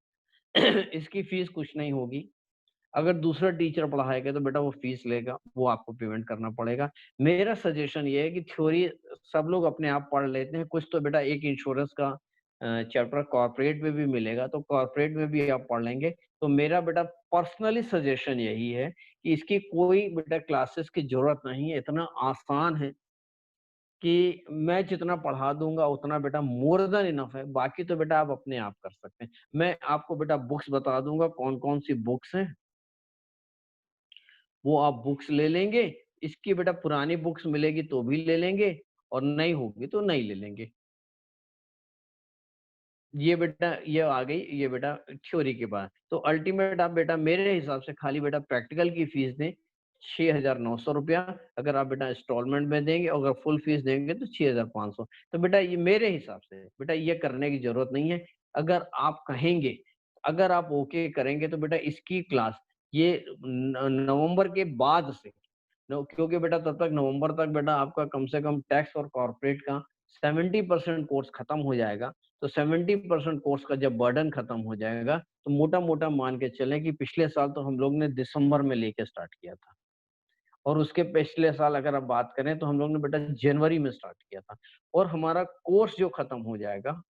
इसकी फीस कुछ नहीं होगी। अगर दूसरा टीचर पढ़ाएगा तो बेटा वो फीस लेगा, वो आपको पेमेंट करना पड़ेगा। मेरा सजेशन ये है कि थ्योरी सब लोग अपने आप पढ़ लेते हैं, कुछ तो बेटा एक इंश्योरेंस का चैप्टर कॉर्पोरेट में भी मिलेगा, तो कॉर्पोरेट में भी आप पढ़ लेंगे। तो मेरा बेटा पर्सनली सजेशन यही है कि इसकी कोई बेटा क्लासेस की ज़रूरत नहीं है, इतना आसान है कि मैं जितना पढ़ा दूँगा उतना बेटा मोर देन इनफ है, बाकी तो बेटा आप अपने आप कर सकते हैं। मैं आपको बेटा बुक्स बता दूँगा कौन-कौन सी बुक्स हैं, वो आप बुक्स ले लेंगे। इसकी बेटा पुरानी बुक्स मिलेगी तो भी ले लेंगे और नहीं होगी तो नहीं ले लेंगे। ये बेटा ये आ गई ये बेटा थ्योरी की बात। तो अल्टीमेट आप बेटा मेरे हिसाब से खाली बेटा प्रैक्टिकल की फीस दें, ₹6,900। अगर आप बेटा इंस्टॉलमेंट में देंगे और अगर फुल फीस देंगे तो 6,500। तो बेटा ये मेरे हिसाब से बेटा ये करने की ज़रूरत नहीं है। अगर आप कहेंगे, अगर आप ओके करेंगे तो बेटा इसकी क्लास ये नवंबर के बाद से क्योंकि बेटा तब तक नवंबर तक बेटा आपका कम से कम टैक्स और कॉर्पोरेट का 70% कोर्स खत्म हो जाएगा। तो 70% कोर्स का जब बर्डन खत्म हो जाएगा, तो मोटा-मोटा मान के चलें कि पिछले साल तो हम लोग ने दिसंबर में लेके स्टार्ट किया था और उसके पिछले साल अगर आप बात करें तो हम लोग ने बेटा जनवरी में स्टार्ट किया था और हमारा कोर्स जो खत्म हो जाएगा,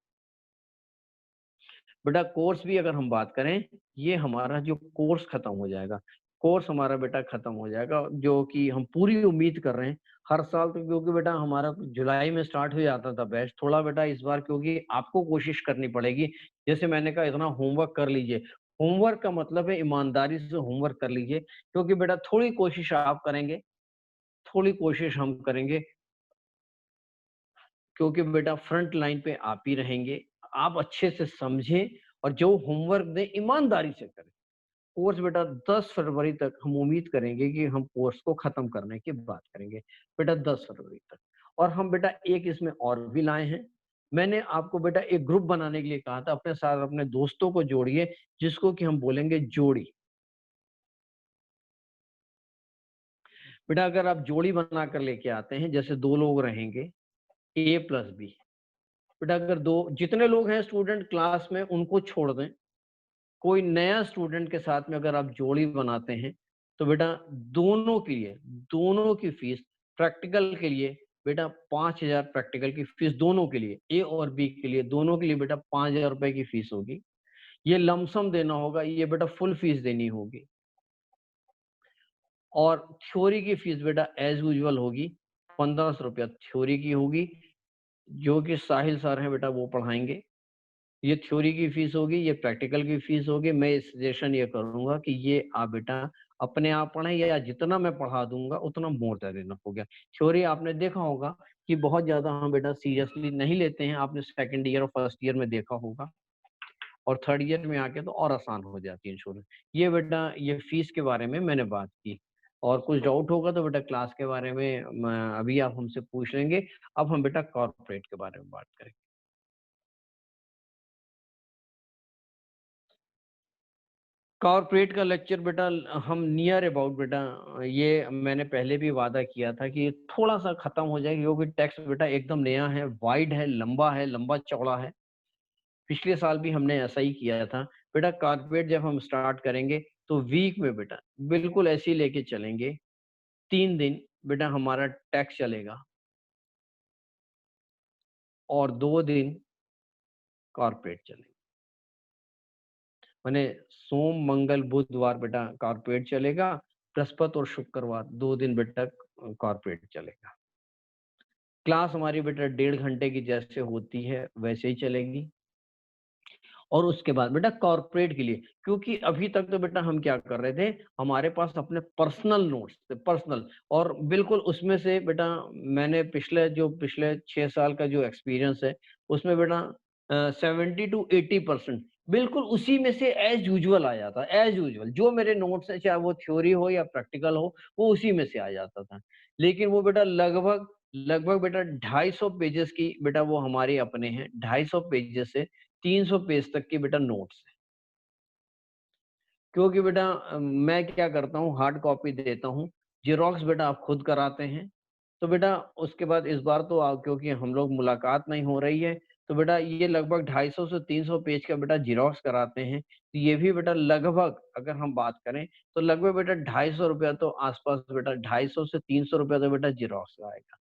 बेटा कोर्स भी अगर हम बात करें, ये हमारा जो कोर्स खत्म हो जाएगा, कोर्स हमारा बेटा खत्म हो जाएगा, जो कि हम पूरी उम्मीद कर रहे हैं। हर साल तो क्योंकि बेटा हमारा जुलाई में स्टार्ट हो जाता था बैच, थोड़ा बेटा इस बार क्योंकि आपको कोशिश करनी पड़ेगी। जैसे मैंने कहा इतना होमवर्क कर लीजिए। होमवर्क का मतलब है ईमानदारी से होमवर्क कर लीजिए, क्योंकि बेटा थोड़ी कोशिश आप करेंगे, थोड़ी कोशिश हम करेंगे, क्योंकि बेटा फ्रंट लाइन पे आप ही रहेंगे। आप अच्छे से समझें और जो होमवर्क दें ईमानदारी से करें। कोर्स बेटा 10 फरवरी तक हम उम्मीद करेंगे कि हम कोर्स को खत्म करने की बात करेंगे बेटा 10 फरवरी तक। और हम बेटा एक इसमें और भी लाए हैं। मैंने आपको बेटा एक ग्रुप बनाने के लिए कहा था, अपने साथ अपने दोस्तों को जोड़िए, जिसको कि हम बोलेंगे जोड़ी। बेटा अगर आप जोड़ी बनाकर लेके आते हैं, जैसे 2 लोग रहेंगे ए प्लस बी, बेटा अगर दो जितने लोग हैं स्टूडेंट क्लास में उनको छोड़ दें, कोई नया स्टूडेंट के साथ में अगर आप जोड़ी बनाते हैं तो बेटा दोनों के लिए, दोनों की फीस प्रैक्टिकल के लिए बेटा 5,000 प्रैक्टिकल की फीस दोनों के लिए, ए और बी के लिए दोनों के लिए बेटा 5,000 रुपए की फीस होगी। ये लमसम देना होगा, ये बेटा फुल फीस देनी होगी। और थ्योरी की फीस बेटा एज यूजुअल होगी, 1500 रुपया थ्योरी की होगी, जो कि साहिल सर हैं बेटा वो पढ़ाएंगे। ये थ्योरी की फीस होगी, ये प्रैक्टिकल की फीस होगी। मैं सजेशन ये करूंगा कि ये आप बेटा अपने आप पढ़ें, या जितना मैं पढ़ा दूंगा उतना मोर देन इनफ हो गया। थ्योरी आपने देखा होगा कि बहुत ज्यादा हम बेटा सीरियसली नहीं लेते हैं, आपने सेकंड ईयर और फर्स्ट ईयर में देखा होगा, और थर्ड ईयर में आके तो और आसान हो जाती है इंश्योरेंस। ये बेटा ये फीस के बारे में मैंने बात की। और कुछ डाउट होगा तो बेटा क्लास के बारे में अभी आप हमसे पूछ लेंगे। अब हम बेटा कॉर्पोरेट के बारे में बात करेंगे। कॉर्पोरेट का लेक्चर बेटा हम नियर अबाउट बेटा, ये मैंने पहले भी वादा किया था कि थोड़ा सा खत्म हो जाएगा, क्योंकि टेक्स्ट बेटा एकदम नया है, वाइड है, लंबा चौड़ा है। पिछले साल भी हमने ऐसा ही किया था बेटा। कॉर्पोरेट जब हम स्टार्ट करेंगे तो वीक में बेटा बिल्कुल ऐसे ही लेके चलेंगे। 3 दिन बेटा हमारा टैक्स चलेगा और 2 दिन कॉर्पोरेट चलेगा। माने सोम मंगल बुधवार बेटा कॉर्पोरेट चलेगा, बृहस्पति और शुक्रवार 2 दिन बेटा कॉर्पोरेट चलेगा। क्लास हमारी बेटा 1.5 घंटे की जैसे होती है वैसे ही चलेगी। और उसके बाद बेटा कॉर्पोरेट के लिए, क्योंकि अभी तक तो बेटा हम क्या कर रहे थे, हमारे पास अपने पर्सनल नोट्स थे, पर्सनल, और बिल्कुल उसमें से बेटा मैंने पिछले 6 साल का जो एक्सपीरियंस है उसमें बेटा 70 to 80% बिल्कुल उसी में से एज यूजुअल आ जाता, एज यूजुअल जो मेरे नोट्स है, चाहे वो थ्योरी हो या प्रैक्टिकल हो, वो उसी में से आ जाता था। लेकिन वो बेटा लगभग लगभग बेटा 250 पेजेस की बेटा वो हमारे अपने हैं, 250 पेजेस से 300 पेज तक की बेटा नोट्स है। क्योंकि बेटा मैं क्या करता हूँ, हार्ड कॉपी देता हूँ, जेरोक्स बेटा आप खुद कराते हैं। तो बेटा उसके बाद इस बार तो आप, क्योंकि हम लोग मुलाकात नहीं हो रही है, तो बेटा ये लगभग 250 से 300 पेज का बेटा जेरोक्स कराते हैं। तो ये भी बेटा लगभग अगर हम बात करें तो लगभग बेटा 250 रुपया तो आसपास बेटा 250 से 300 रुपया तो बेटा जेरोक्स का आएगा।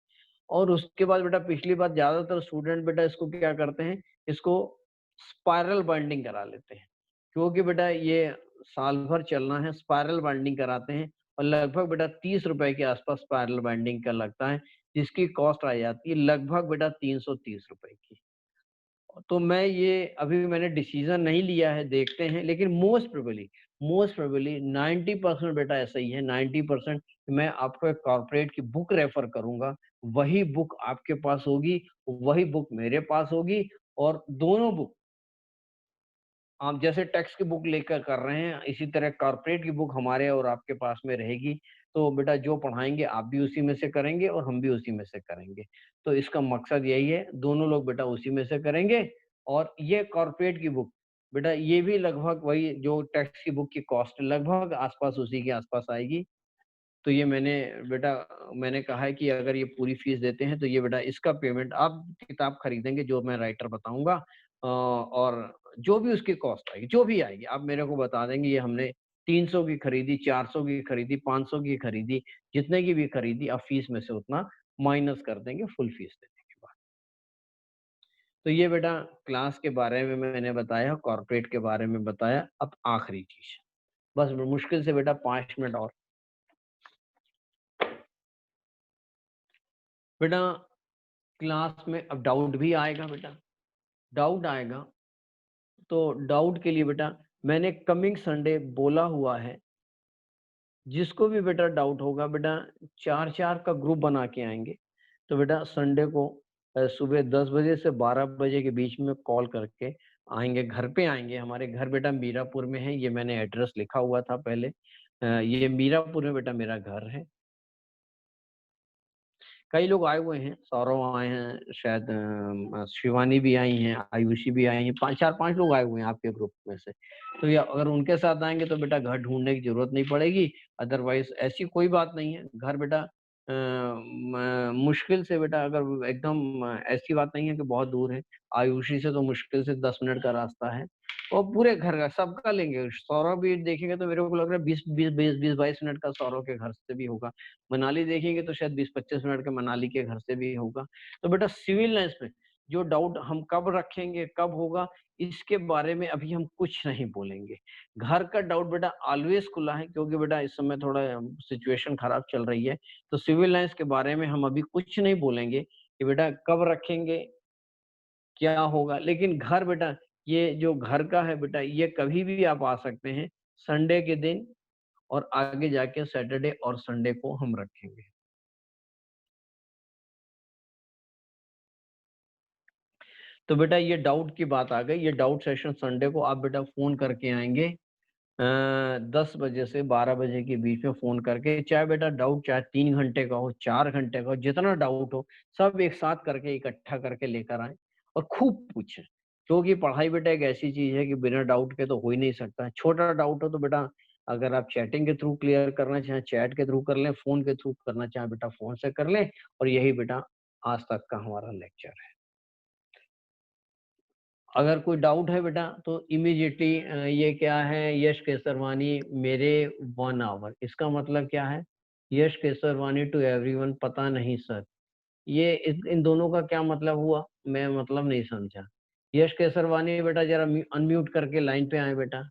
और उसके बाद बेटा पिछली बार ज्यादातर स्टूडेंट बेटा इसको क्या करते हैं, इसको स्पाइरल बाइंडिंग करा लेते हैं, क्योंकि बेटा ये साल भर चलना है, स्पाइरल बाइंडिंग कराते हैं। और लगभग बेटा 30 रुपए के आसपास स्पाइरल बाइंडिंग का लगता है, जिसकी कॉस्ट आ जाती है लगभग बेटा 330 रुपए की। तो मैं ये अभी मैंने डिसीजन नहीं लिया है, देखते हैं, लेकिन मोस्ट प्रोबेबली 90% बेटा ऐसा ही है, 90% मैं आपको एक कॉर्पोरेट की बुक रेफर करूंगा। वही बुक आपके पास होगी, वही बुक मेरे पास होगी, और दोनों बुक आप जैसे टेक्स्ट की बुक लेकर कर रहे हैं, इसी तरह कॉर्पोरेट की बुक हमारे और आपके पास में रहेगी। तो बेटा जो पढ़ाएंगे आप भी उसी में से करेंगे और हम भी उसी में से करेंगे। तो इसका मकसद यही है, दोनों लोग बेटा उसी में से करेंगे। और ये कॉर्पोरेट की बुक बेटा ये भी लगभग वही जो टेक्स्ट की बुक की कॉस्ट लगभग आसपास उसी के आसपास आएगी। तो ये मैंने कहा है कि अगर ये पूरी फीस देते हैं तो ये बेटा इसका पेमेंट आप किताब खरीदेंगे जो मैं राइटर बताऊंगा, और जो भी उसकी कॉस्ट आएगी, जो भी आएगी आप मेरे को बता देंगे। ये हमने 300 की खरीदी, 400 की खरीदी, 500 की खरीदी, जितने की भी खरीदी आप फीस में से उतना माइनस कर देंगे फुल फीस देने के बाद। तो ये बेटा क्लास के बारे में मैंने बताया, कॉर्पोरेट के बारे में बताया। अब आखिरी चीज, बस मुश्किल से बेटा 5 मिनट और। बेटा क्लास में अब डाउट भी आएगा बेटा, डाउट आएगा तो डाउट के लिए बेटा मैंने कमिंग संडे बोला हुआ है, जिसको भी बेटा डाउट होगा बेटा 4-4 का ग्रुप बना के आएंगे। तो बेटा संडे को सुबह 10 बजे से 12 बजे के बीच में कॉल करके आएंगे, घर पे आएंगे। हमारे घर बेटा मीरापुर में है, ये मैंने एड्रेस लिखा हुआ था पहले। ये मीरापुर में बेटा मेरा घर है। कई लोग आए हुए हैं, सौरव आए हैं, शायद शिवानी भी आई हैं, आयुषी भी आई हैं, 4-5 लोग आए हुए हैं आपके ग्रुप में से। तो या अगर उनके साथ आएंगे तो बेटा घर ढूंढने की जरूरत नहीं पड़ेगी। अदरवाइज ऐसी कोई बात नहीं है, घर बेटा मुश्किल से बेटा, अगर एकदम ऐसी बात नहीं है कि बहुत दूर है। आयुषी से तो मुश्किल से 10 मिनट का रास्ता है। और पूरे घर का सबका लेंगे। सौरव भी देखेंगे तो मेरे को लग रहा है 20-22 मिनट का सौरव के घर से भी होगा। मनाली देखेंगे तो शायद 20-25 मिनट के मनाली के घर से भी होगा। तो बेटा सिविल लाइंस में जो डाउट हम कब रखेंगे, कब होगा, इसके बारे में अभी हम कुछ नहीं बोलेंगे। घर का डाउट बेटा ऑलवेज खुला है, क्योंकि बेटा इस समय थोड़ा सिचुएशन खराब चल रही है। तो सिविल लाइंस के बारे में हम अभी कुछ नहीं बोलेंगे कि बेटा कब रखेंगे, क्या होगा। लेकिन घर बेटा, ये जो घर का है बेटा, ये कभी भी आप आ सकते हैं संडे के दिन, और आगे जाके सैटरडे और संडे को हम रखेंगे। तो बेटा ये डाउट की बात आ गई। ये डाउट सेशन संडे को आप बेटा फोन करके आएंगे 10 बजे से 12 बजे के बीच में फोन करके। चाहे बेटा डाउट चाहे 3 घंटे का हो, 4 घंटे का हो, जितना डाउट हो सब एक साथ करके इकट्ठा करके लेकर आए और खूब पूछें। क्योंकि पढ़ाई बेटा एक ऐसी चीज है कि बिना डाउट के तो हो ही नहीं सकता। छोटा डाउट हो तो बेटा अगर आप चैटिंग के थ्रू क्लियर करना चाहें चैट के थ्रू कर लें, फोन के थ्रू करना चाहें बेटा फोन से कर लें। और यही बेटा आज तक का हमारा लेक्चर है। अगर कोई डाउट है बेटा तो इमीडिएटली ये क्या है, यश केसरवानी मेरे 1 आवर, इसका मतलब क्या है? यश केसरवानी टू एवरीवन, पता नहीं सर। ये इन दोनों का क्या मतलब हुआ? मैं मतलब नहीं समझा। यश केसरवानी बेटा जरा अनम्यूट करके लाइन पे आए बेटा।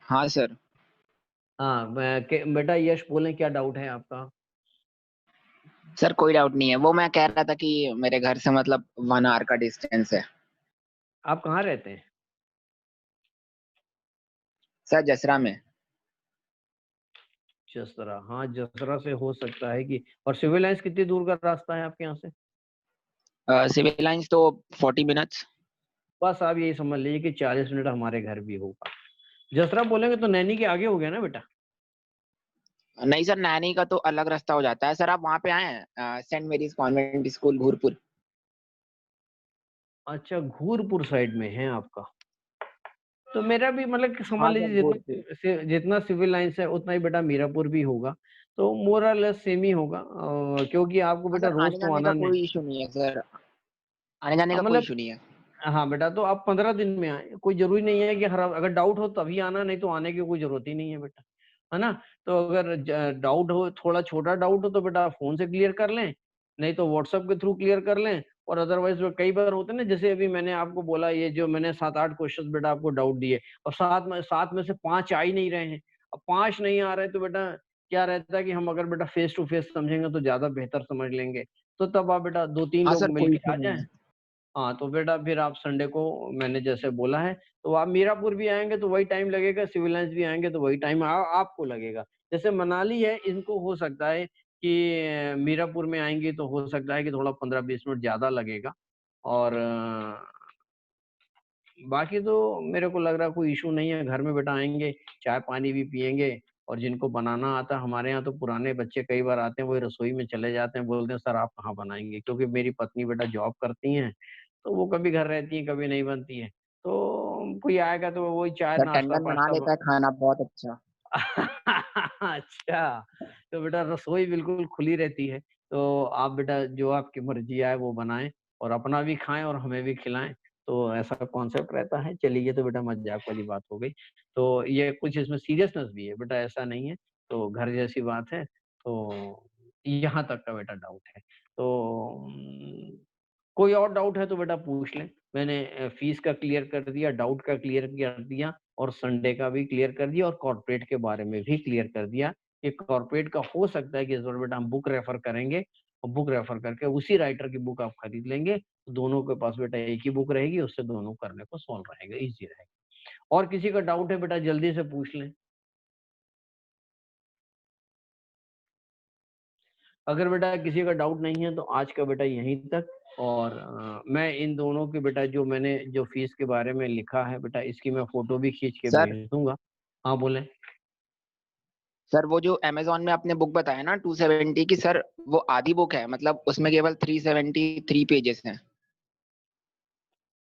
हाँ सर। हाँ बेटा यश बोलें, क्या डाउट है आपका? सर कोई डाउट नहीं है, वो मैं कह रहा था कि मेरे घर से मतलब 1 आवर का डिस्टेंस है। आप कहाँ रहते हैं? सर जसरा में। जसरा, हाँ जसरा से हो सकता है कि, और सिविल लाइंस कितनी दूर का रास्ता है आपके यहाँ से? सिविल लाइंस तो 40 मिनट्स। बस आप यही समझ लीजिए कि 40 मिनट हमारे घर भी होगा। जसरा बोलेंगे तो नैनी के आगे हो गया ना बेटा। नहीं सर, नैनी का तो अलग रास्ता हो जाता है। सर आप वहाँ पे आए हैं saint Mary's convent school Ghurpur? अच्छा, घूरपुर साइड में है आपका। तो मेरा भी मतलब कि समझ हाँ सर, लीजिए घूरपुर। जितना सिविल लाइंस है उतना ही बेटा मीरापुर भी होगा। तो मोर और लेस सेम ही होगा, क्योंकि आपको हाँ बेटा सर, रोज आने तो जाने का आना नहीं। कोई इशू नहीं है सर, आने जाने का कोई मतलब इशू नहीं है। हाँ बेटा, तो आप 15 दिन में आए, कोई जरूरी नहीं है कि हर, अगर डाउट हो तभी आना, नहीं तो आने की कोई जरूरत ही नहीं है बेटा, है ना। तो अगर डाउट हो, थोड़ा छोटा डाउट हो तो बेटा फोन से क्लियर कर लें, नहीं तो व्हाट्सएप के थ्रू क्लियर कर लें। और अदरवाइज कई बार होते हैं ना, जैसे अभी मैंने आपको बोला, ये जो मैंने 7-8 क्वेश्चन बेटा आपको डाउट दिए, और सात में से 5 आ ही नहीं रहे हैं। अब 5 नहीं आ रहे तो बेटा क्या रहता है कि हम अगर बेटा फेस टू फेस समझेंगे तो ज्यादा बेहतर समझ लेंगे। तो तब आप बेटा 2-3 हाँ लोग सर, कोई मिलके इशू आ नहीं जाएं। है। हाँ तो बेटा फिर आप संडे को, मैंने जैसे बोला है, तो आप मीरापुर भी आएंगे तो वही टाइम लगेगा, सिविल लाइंस भी आएंगे तो वही टाइम आपको लगेगा। जैसे मनाली है, इनको हो सकता है कि मीरापुर में आएंगे तो हो सकता है कि थोड़ा 15-20 मिनट ज्यादा लगेगा। और बाकी तो मेरे को लग रहा है कोई इशू नहीं है। घर में बेटा आएंगे, चाय पानी भी पियेंगे। और जिनको बनाना आता है, हमारे यहाँ तो पुराने बच्चे कई बार आते हैं, वो रसोई में चले जाते हैं, बोलते हैं सर आप कहाँ बनाएंगे, क्योंकि मेरी पत्नी बेटा जॉब करती हैं, तो वो कभी घर रहती है, कभी नहीं बनती है। तो कोई आएगा तो वही चाय सर नाश्ता टंडन बना पास्ता लेता है खाना बहुत अच्छा। अच्छा, तो बेटा रसोई बिल्कुल खुली रहती है। तो आप बेटा जो आपकी मर्जी आए वो बनाएं, और अपना भी खाएं और हमें भी खिलाएं। तो ऐसा कॉन्सेप्ट रहता है। चलिए, ये तो बेटा मजाक वाली बात हो गई। तो ये कुछ इसमें सीरियसनेस भी है बेटा, ऐसा नहीं है। तो घर जैसी बात है। तो यहाँ तक का बेटा डाउट है। तो कोई और डाउट है तो बेटा पूछ लें। मैंने फीस का क्लियर कर दिया, डाउट का क्लियर कर दिया, और संडे का भी क्लियर कर दिया, और कॉर्पोरेट के बारे में भी क्लियर कर दिया कि कॉर्पोरेट का हो सकता है कि इस बार बेटा हम बुक रेफर करेंगे, और बुक रेफर करके उसी राइटर की बुक आप खरीद लेंगे, तो दोनों के पास बेटा एक ही बुक रहेगी, उससे दोनों करने को सॉल्व रहेगा, इजी रहेगा। और किसी का डाउट है बेटा जल्दी से पूछ लें। अगर बेटा किसी का डाउट नहीं है तो आज का बेटा यहीं तक। और मैं इन दोनों के बेटा जो मैंने जो फीस के बारे में लिखा है बेटा, इसकी मैं फोटो भी खींच के सर भेज दूंगा। हाँ बोले। सर वो जो अमेजोन में आपने बुक बताया ना 270 की, सर वो आधी बुक है, मतलब उसमें केवल 373 पेजेस हैं।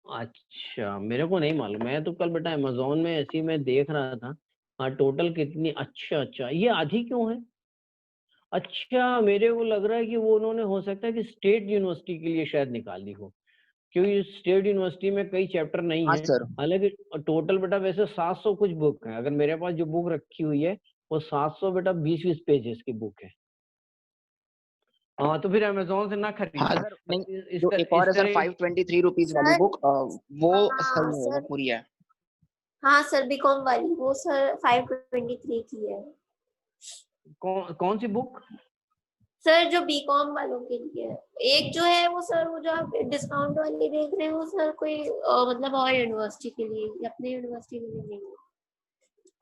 अच्छा, मेरे को नहीं मालूम, मैं तो कल बेटा अमेजोन में ऐसे ही मैं देख रहा था। हाँ टोटल कितनी, अच्छा अच्छा, ये आधी क्यों है? अच्छा, मेरे को लग रहा है कि वो उन्होंने हो सकता है कि स्टेट यूनिवर्सिटी के लिए शायद निकाली हो, क्योंकि स्टेट यूनिवर्सिटी में कई चैप्टर नहीं हाँ है। सर। हालांकि टोटल बेटा वैसे 700 कुछ बुक है, अगर मेरे पास जो बुक रखी हुई है वो 700 बेटा 20-20 पेजेस की बुक है। हाँ तो फिर अमेजोन से ना हाँ खरीदना। सर, नहीं इस जो एक और है इसका सर रेट। 523 रुपीज वाली सर बुक, वो हाँ सही है, वो सर, पूरी है। हाँ सर बीकॉम वाली वो सर 523 की है। कौन सी बुक? सर जो बीकॉम वालों के लिए है। एक जो है वो सर, वो जो आप डिस्काउंट वाली देख रहे हो सर, कोई मतलब और यूनिवर्सिटी के लिए, अपने यूनिवर्सिटी के लिए नहीं है।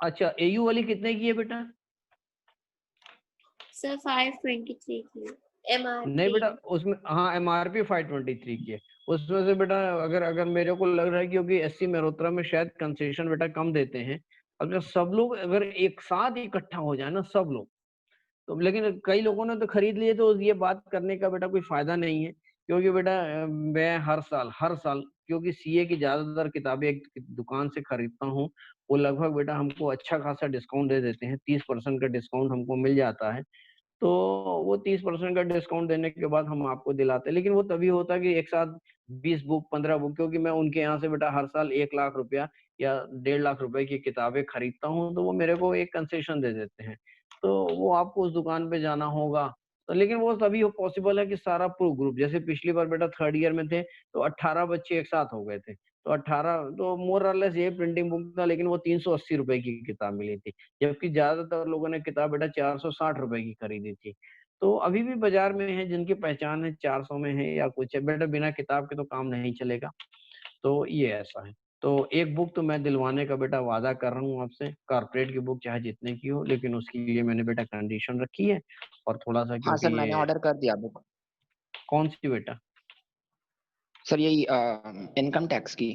अच्छा, एयू वाली कितने की है बेटा? सर 523 की नहीं एमआरपी। बेटा, उसमें हाँ एमआरपी 523 की है। उसमें से बेटा अगर अगर मेरे को लग रहा है क्योंकि एससी मेहरोत्रा में शायद कंसेशन बेटा कम देते हैं, अगर सब लोग अगर एक साथ इकट्ठा हो जाए ना सब लोग, तो लेकिन कई लोगों ने तो खरीद लिए, तो ये बात करने का बेटा कोई फायदा नहीं है। क्योंकि बेटा मैं हर साल क्योंकि सीए की ज्यादातर किताबें एक दुकान से खरीदता हूँ, वो लगभग बेटा हमको अच्छा खासा डिस्काउंट दे देते हैं, 30% का डिस्काउंट हमको मिल जाता है। तो वो 30% का डिस्काउंट देने के बाद हम आपको दिलाते हैं, लेकिन वो तभी होता है कि एक साथ 20 बुक 15 बुक, क्योंकि मैं उनके यहाँ से बेटा हर साल 1 लाख रुपया या 1.5 लाख रुपए की किताबें खरीदता हूँ, तो वो मेरे को एक कंसेशन दे देते हैं। तो वो आपको उस दुकान पे जाना होगा। तो लेकिन वो तभी पॉसिबल है कि सारा प्रो ग्रुप, जैसे पिछली बार बेटा थर्ड ईयर में थे तो 18 बच्चे एक साथ हो गए थे, तो 18 तो मोर और लेस ये प्रिंटिंग बुक था, लेकिन वो 380 रुपए की किताब मिली थी, जबकि ज्यादातर लोगों ने किताब बेटा 460 रुपए की खरीदी थी। तो अभी भी बाजार में है जिनकी पहचान है 400 में है या कुछ है, बेटा बिना किताब के तो काम नहीं चलेगा। तो ये ऐसा है। तो एक बुक तो मैं दिलवाने का बेटा वादा कर रहा हूँ आपसे, कारपोरेट की बुक चाहे जितने की हो, लेकिन उसके लिए मैंने बेटा कंडीशन रखी है। और थोड़ा सा हाँ क्योंकि सर, मैंने ये ऑर्डर कर दिया बुक। कौन सी बेटा? सर यही इनकम टैक्स की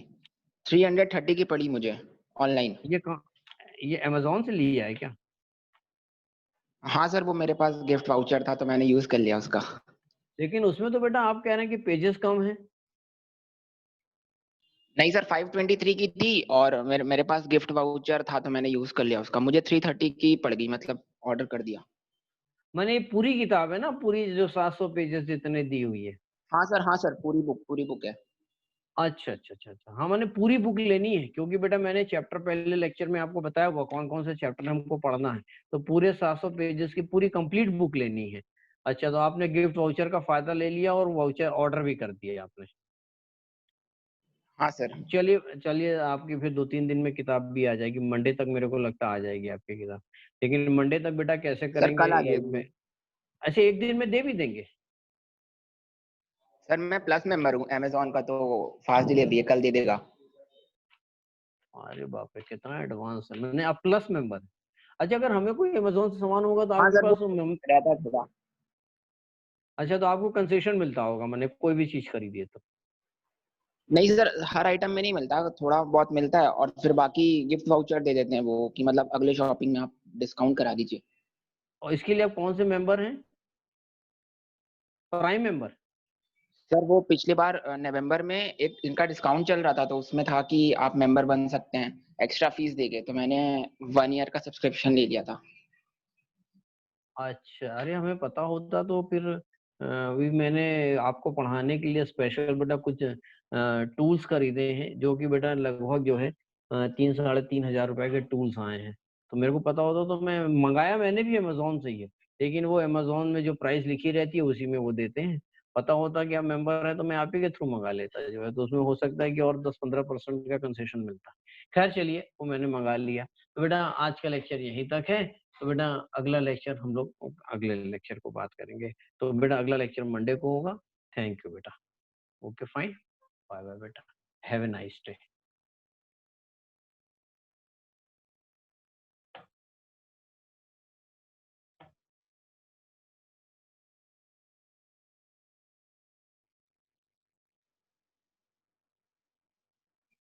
330 की पड़ी मुझे ऑनलाइन। ये कहाँ, ये अमेजोन से लिया है क्या? हाँ सर, वो मेरे पास गिफ्ट वाउचर था तो मैंने यूज कर लिया उसका। लेकिन उसमें तो बेटा आप कह रहे हैं कि पेजेस कम है। नहीं सर, 523 की थी और मेरे मेरे पास गिफ्ट वाउचर था तो मैंने यूज कर लिया उसका, मुझे 330 की पड़ गई, मतलब ऑर्डर कर दिया। मैंने ये पूरी किताब है ना, पूरी जो 700 पेजेस जितने दी हुई है। हाँ सर, हाँ सर, पूरी बुक है। अच्छा अच्छा अच्छा अच्छा, हाँ मैंने पूरी बुक लेनी है, क्योंकि बेटा मैंने चैप्टर पहले लेक्चर में आपको बताया हुआ कौन कौन से चैप्टर हमको पढ़ना है। तो पूरे 700 पेजेस की पूरी कंप्लीट बुक लेनी है। अच्छा, तो आपने गिफ्ट वाउचर का फायदा ले लिया और वाउचर ऑर्डर भी कर दिया आपने। हाँ सर। चलिए चलिए, आपकी फिर 2-3 दिन में किताब भी आ जाएगी, मंडे तक मेरे को लगता आ जाएगी आपकी किताब। लेकिन मंडे तक बेटा कैसे सर करेंगे कल आ ये जाएगी। ऐसे एक दिन में दे भी देंगे? सर मैं प्लस मेंबर हूँ अमेजोन का, तो फास्ट डिलीवरी है, कल दे देगा। अरे बाप रे, कितना एडवांस है, मैंने आप प्लस मेंबर। अच्छा, अगर हमें कोई अमेजोन से सामान होगा तो हाँ आपके सर, वो पास रहता है थोड़ा। अच्छा, तो आपको कंसेशन मिलता होगा, मैंने कोई भी चीज खरीदी है तो? नहीं सर, हर आइटम में नहीं मिलता, थोड़ा बहुत मिलता है और फिर बाकी गिफ्ट वाउचर दे देते हैं वो, कि मतलब अगले शॉपिंग में आप डिस्काउंट करा दीजिए। और इसके लिए आप कौन से मेंबर हैं? Prime member? सर वो पिछली बार नवंबर में एक इनका डिस्काउंट चल रहा था, तो उसमें था कि आप मेंबर बन सकते हैं एक्स्ट्रा फीस देके, तो मैंने 1 ईयर का सब्सक्रिप्शन ले लिया था। अच्छा, अरे हमें पता होता तो फिर अभी मैंने आपको पढ़ाने के लिए स्पेशल बेटा कुछ टूल्स खरीदे हैं, जो कि बेटा लगभग जो है 3-3.5 हजार रुपए के टूल्स आए हैं। तो मेरे को पता होता तो मैं मंगाया, मैंने भी अमेजोन से ही है, लेकिन वो अमेजोन में जो प्राइस लिखी रहती है उसी में वो देते हैं। पता होता कि आप मेंबर हैं तो मैं आप ही के थ्रू मंगा लेता जो है, तो उसमें हो सकता है कि और 10-15% का कंसेशन मिलता। खैर चलिए, वो मैंने मंगा लिया। तो बेटा आज का लेक्चर यहीं तक है। तो बेटा अगला लेक्चर हम लोग अगले लेक्चर को बात करेंगे। तो बेटा अगला लेक्चर मंडे को होगा। थैंक यू बेटा। ओके फाइन, बाय बाय बेटा, हैव ए नाइस डे।